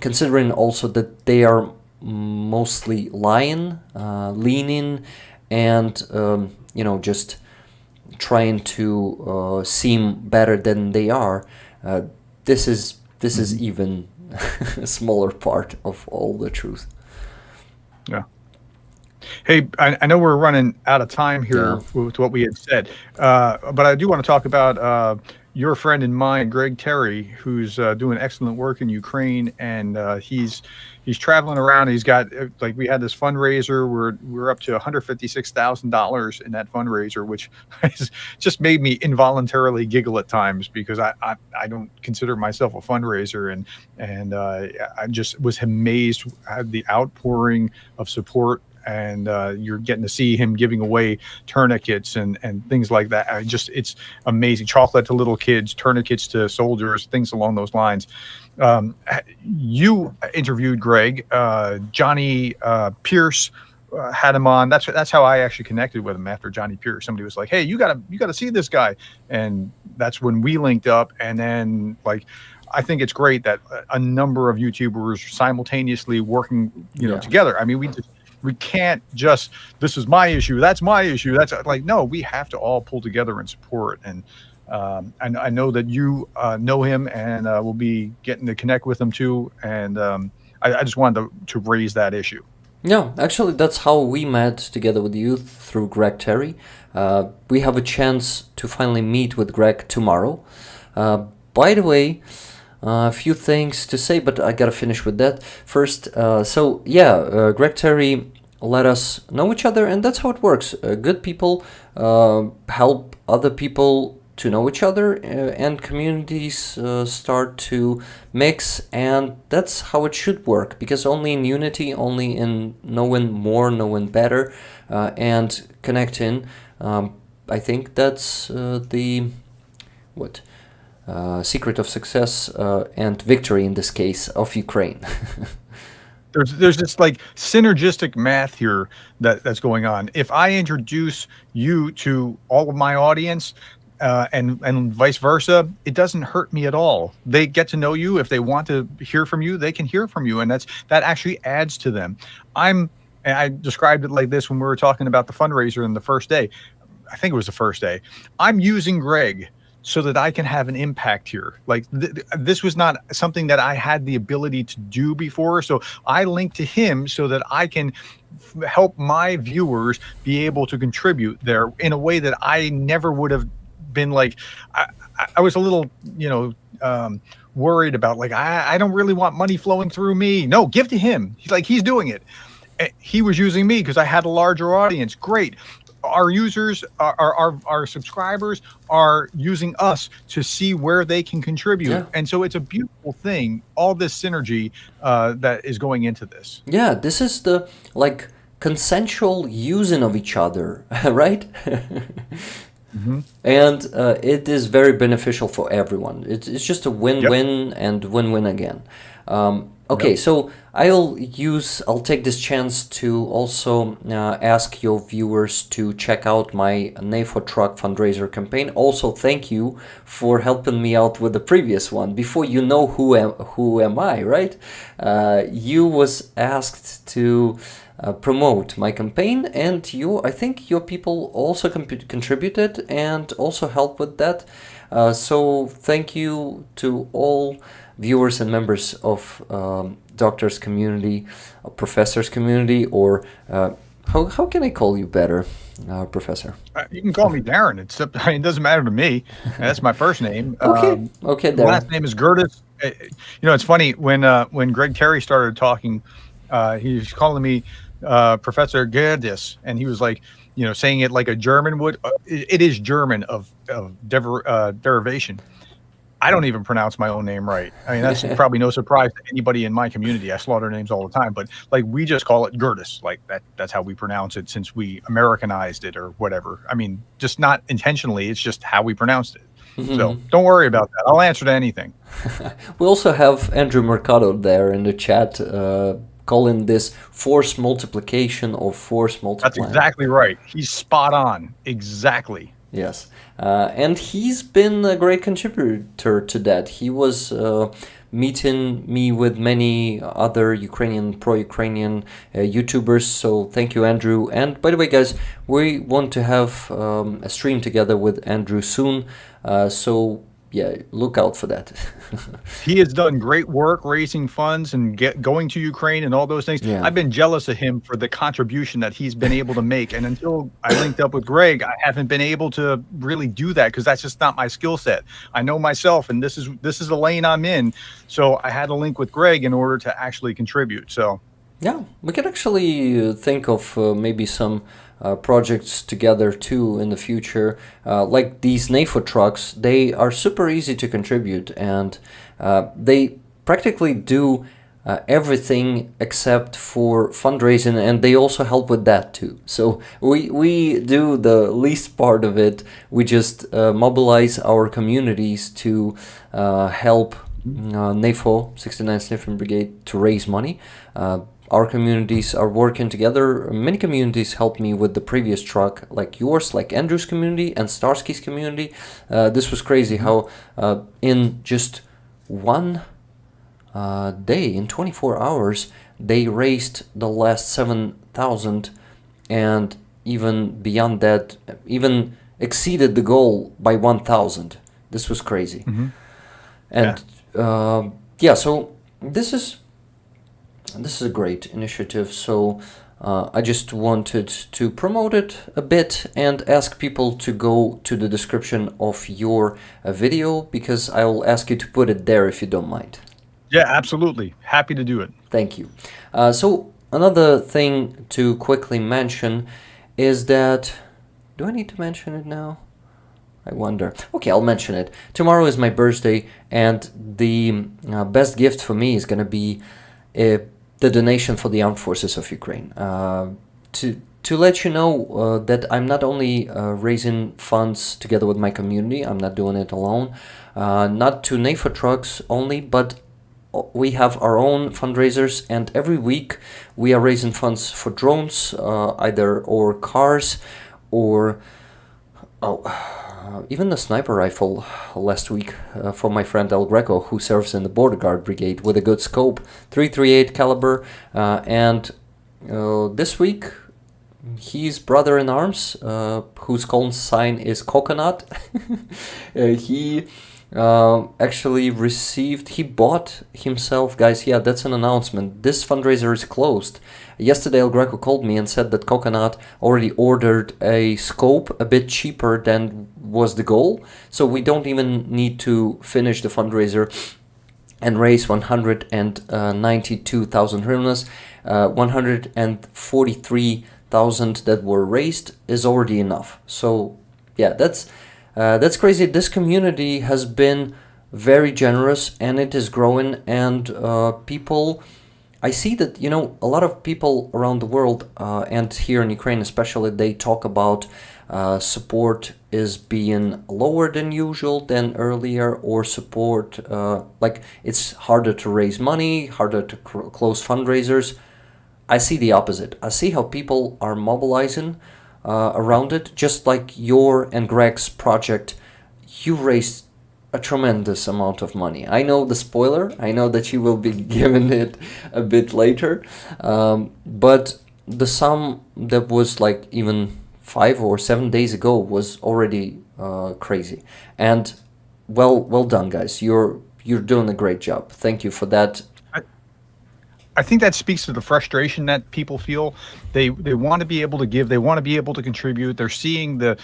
considering also that they are mostly lying, leaning, and just trying to seem better than they are. This is even a smaller part of all the truth. Yeah. Hey, I know we're running out of time here with what we had said, but I do want to talk about your friend and mine, Greg Terry, who's doing excellent work in Ukraine, and he's traveling around. He's got, like, we had this fundraiser. We're up to $156,000 in that fundraiser, which has just made me involuntarily giggle at times, because I don't consider myself a fundraiser, and I just was amazed at the outpouring of support. And you're getting to see him giving away tourniquets and things like that. It's amazing. Chocolate to little kids, tourniquets to soldiers, things along those lines. You interviewed Greg. Johnny Pierce had him on. That's how I actually connected with him, after Johnny Pierce. Somebody was like, "Hey, you gotta see this guy," and that's when we linked up. And then, like, I think it's great that a number of YouTubers simultaneously working, together. I mean, we can't just, this is my issue, that's my issue. That's like, no, we have to all pull together and support. And I know that you know him, and we'll be getting to connect with him too. And I just wanted to raise that issue. Yeah, actually, that's how we met together with you, through Greg Terry. We have a chance to finally meet with Greg tomorrow. By the way, a few things to say, but I gotta finish with that first. Greg Terry let us know each other, and that's how it works. Good people help other people to know each other, and communities start to mix, and that's how it should work, because only in unity, only in knowing more, knowing better, and connecting, I think that's the secret of success and victory, in this case, of Ukraine. There's this, like, synergistic math here that's going on. If I introduce you to all of my audience, and vice versa, it doesn't hurt me at all. They get to know you. If they want to hear from you, they can hear from you, and that actually adds to them. And I described it like this when we were talking about the fundraiser in the first day. I think it was the first day. I'm using Greg so that I can have an impact here. Like, this was not something that I had the ability to do before. So I linked to him so that I can help my viewers be able to contribute there in a way that I never would have been. Like, I was a little, worried about, like, I don't really want money flowing through me. No, give to him. He's doing it. He was using me because I had a larger audience. Great. Our users, our subscribers are using us to see where they can contribute. Yeah. And so it's a beautiful thing, all this synergy that is going into this. Yeah, this is the, like, consensual using of each other, right? Mm-hmm. And it is very beneficial for everyone. It's just a win-win. Yep. And win-win again. Okay, yep. So I'll take this chance to also ask your viewers to check out my NAFO truck fundraiser campaign. Also, thank you for helping me out with the previous one. Before, you know who am I, right? You was asked to promote my campaign, and I think your people also contributed and also helped with that. So thank you to all viewers and members of doctors community, professors community, or How can I call you better, Professor? You can call me Darren. It doesn't matter to me. That's my first name. Okay, okay, Last Darren. name is Gerdes. It's funny when Greg Terry started talking, he was calling me Professor Gerdes, and he was like, saying it like a German would. It is German of derivation. I don't even pronounce my own name right. I mean, that's probably no surprise to anybody in my community. I slaughter names all the time, but like we just call it Gerdes. Like that's how we pronounce it since we Americanized it or whatever. I mean, just not intentionally. It's just how we pronounced it. So don't worry about that. I'll answer to anything. We also have Andrew Mercado there in the chat, calling this force multiplication or force That's multiplying. exactly right. He's spot on. Exactly. Yes, and he's been a great contributor to that. He was meeting me with many other Ukrainian, pro-Ukrainian YouTubers. So thank you, Andrew. And by the way, guys, we want to have a stream together with Andrew soon. So yeah, look out for that. He has done great work raising funds and going to Ukraine and all those things. Yeah. I've been jealous of him for the contribution that he's been able to make. And until I linked up with Greg, I haven't been able to really do that because that's just not my skill set. I know myself, and this is the lane I'm in. So I had to link with Greg in order to actually contribute. So yeah, we can actually think of maybe some projects together too in the future. Like these NAFO trucks, they are super easy to contribute, and they practically do everything except for fundraising, and they also help with that too. So we do the least part of it. We just mobilize our communities to help NAFO 69th Sniffing Brigade to raise money. Our communities are working together. Many communities helped me with the previous truck, like yours, like Andrew's community and Starsky's community. This was crazy how in just one day, in 24 hours, they raised the last 7,000, and even beyond that, even exceeded the goal by 1,000. This was crazy. And yeah, so this is a great initiative. So I just wanted to promote it a bit and ask people to go to the description of your video, because I will ask you to put it there if you don't mind. yeah, absolutely. Happy to do it. Thank you. So another thing to quickly mention is that, do I need to mention it now? I wonder. Okay, I'll mention it. Tomorrow is my birthday, and the best gift for me is going to be the donation for the armed forces of Ukraine. To let you know that I'm not only raising funds together with my community, I'm not doing it alone, not to NAFO trucks only, but we have our own fundraisers, and every week we are raising funds for drones, or cars, or even a sniper rifle last week for my friend El Greco, who serves in the Border Guard Brigade with a good scope, 338 caliber, and this week his brother in arms, whose call sign is Coconut, he actually he bought himself, guys, yeah, that's an announcement. This fundraiser is closed. Yesterday El Greco called me and said that Coconut already ordered a scope a bit cheaper than was the goal, so we don't even need to finish the fundraiser and raise 192,000 hryvnias. 143,000 that were raised is already enough. So yeah, that's crazy. This community has been very generous, and it is growing, and people, I see that, a lot of people around the world, and here in Ukraine especially, they talk about support is being lower than usual, than earlier, or support, like it's harder to raise money, harder to close fundraisers. I see the opposite. I see how people are mobilizing around it, just like your and Greg's project. You raised a tremendous amount of money. I know the spoiler. I know that you will be given it a bit later, but the sum that was like even 5 or 7 days ago was already crazy. And well done, guys. You're doing a great job. Thank you for that. I think that speaks to the frustration that people feel. They want to be able to give. They want to be able to contribute. They're seeing the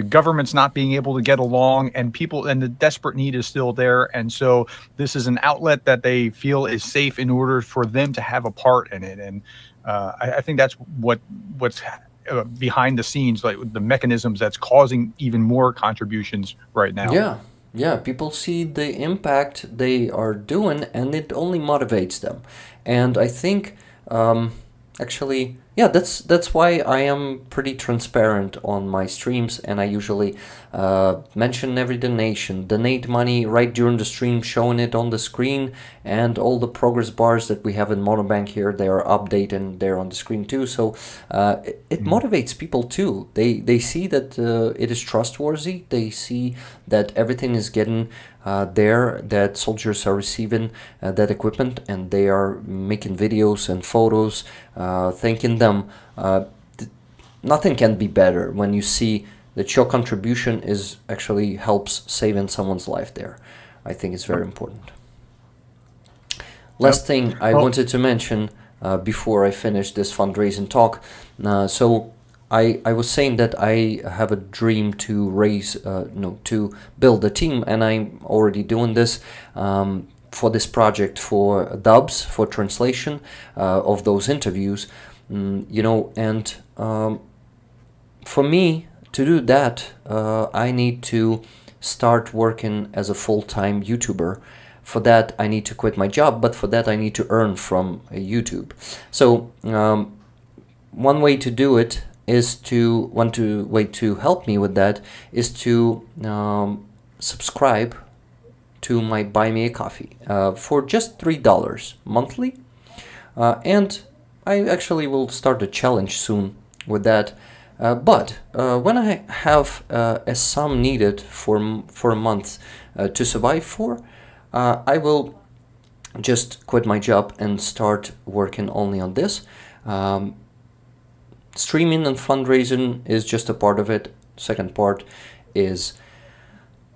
government's not being able to get along, and the desperate need is still there. And so this is an outlet that they feel is safe in order for them to have a part in it. And I think that's what's behind the scenes, like the mechanisms that's causing even more contributions right now. Yeah, yeah, people see the impact they are doing and it only motivates them. And I think actually, yeah, that's why I am pretty transparent on my streams, and I usually mention every donation, donate money right during the stream, showing it on the screen, and all the progress bars that we have in Monobank here, they are updated and they're on the screen too. So it motivates people too. They see that it is trustworthy. They see that everything is getting there, that soldiers are receiving that equipment, and they are making videos and photos thanking them. Nothing can be better when you see that your contribution is actually helps saving someone's life there. I think it's very important. Last thing I wanted to mention before I finish this fundraising talk. So I was saying that I have a dream to to build a team, and I'm already doing this for this project for dubs, for translation of those interviews, and for me to do that, I need to start working as a full-time YouTuber. For that, I need to quit my job, but for that, I need to earn from YouTube. So one way to do it is way to help me with that is to subscribe to my Buy Me a Coffee for just $3 monthly, and I actually will start a challenge soon with that. But when I have a sum needed for a month to survive for, I will just quit my job and start working only on this. Streaming and fundraising is just a part of it. Second part is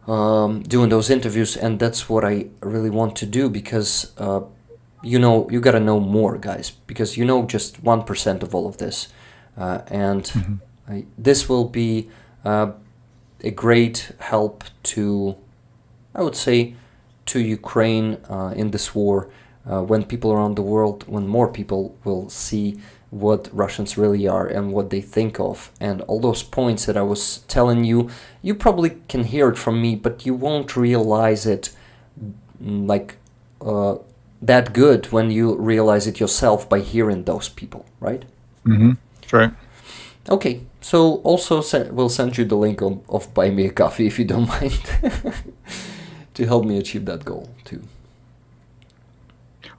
doing those interviews, and that's what I really want to do, because you gotta know more, guys, because just 1% of all of this, and this will be a great help to, I would say, to Ukraine in this war, when people around the world, when more people will see what Russians really are and what they think of, and all those points that I was telling you, you probably can hear it from me, but you won't realize it like that good when you realize it yourself by hearing those people, right? Mm-hmm. That's right. Okay, so also we'll send you the link of Buy Me a Coffee if you don't mind, to help me achieve that goal too.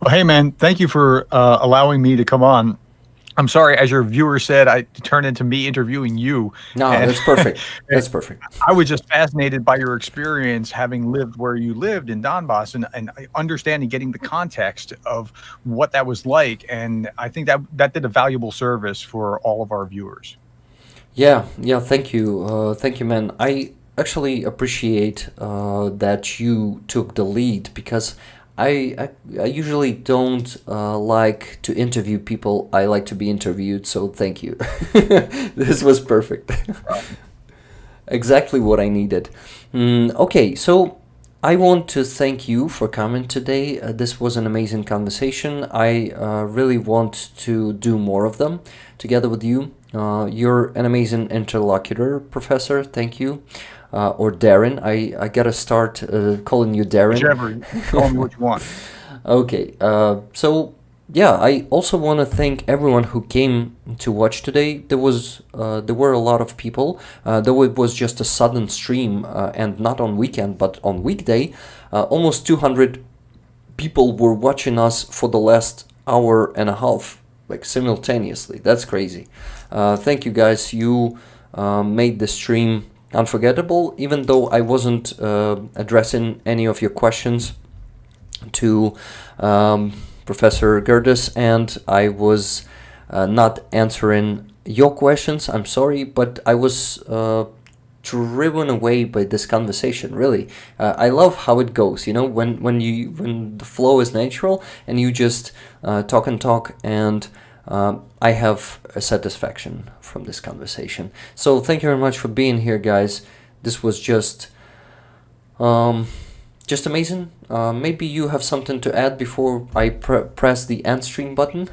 Well, hey man, thank you for allowing me to come on. I'm sorry, as your viewer said, I turned into me interviewing you. No, that's perfect. That's perfect. I was just fascinated by your experience, having lived where you lived in Donbas, and understanding, getting the context of what that was like. And I think that did a valuable service for all of our viewers. Yeah, thank you. Thank you, man. I actually appreciate that you took the lead, because I usually don't like to interview people. I like to be interviewed, so thank you. This was perfect. Exactly what I needed. Okay, so I want to thank you for coming today. This was an amazing conversation. I really want to do more of them together with you. You're an amazing interlocutor, Professor. Thank you. Or Darren. I gotta start calling you Darren. Whichever, call me what you want. Okay. So yeah, I also want to thank everyone who came to watch today. There were a lot of people. Though it was just a sudden stream and not on weekend but on weekday. Almost 200 people were watching us for the last hour and a half, like simultaneously. That's crazy. Thank you guys. You made the stream unforgettable, even though I wasn't addressing any of your questions to Professor Gerdes, and I was not answering your questions. I'm sorry, but I was driven away by this conversation. Really, I love how it goes. You know, when the flow is natural and you just talk and talk, and I have a satisfaction from this conversation. So thank you very much for being here, guys. This was just amazing. Maybe you have something to add before I press the end stream button.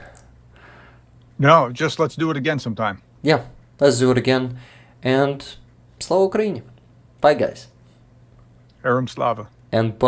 No, just let's do it again sometime. Yeah, let's do it again. And Slava Ukraini. Bye, guys. Aram Slava. And bye.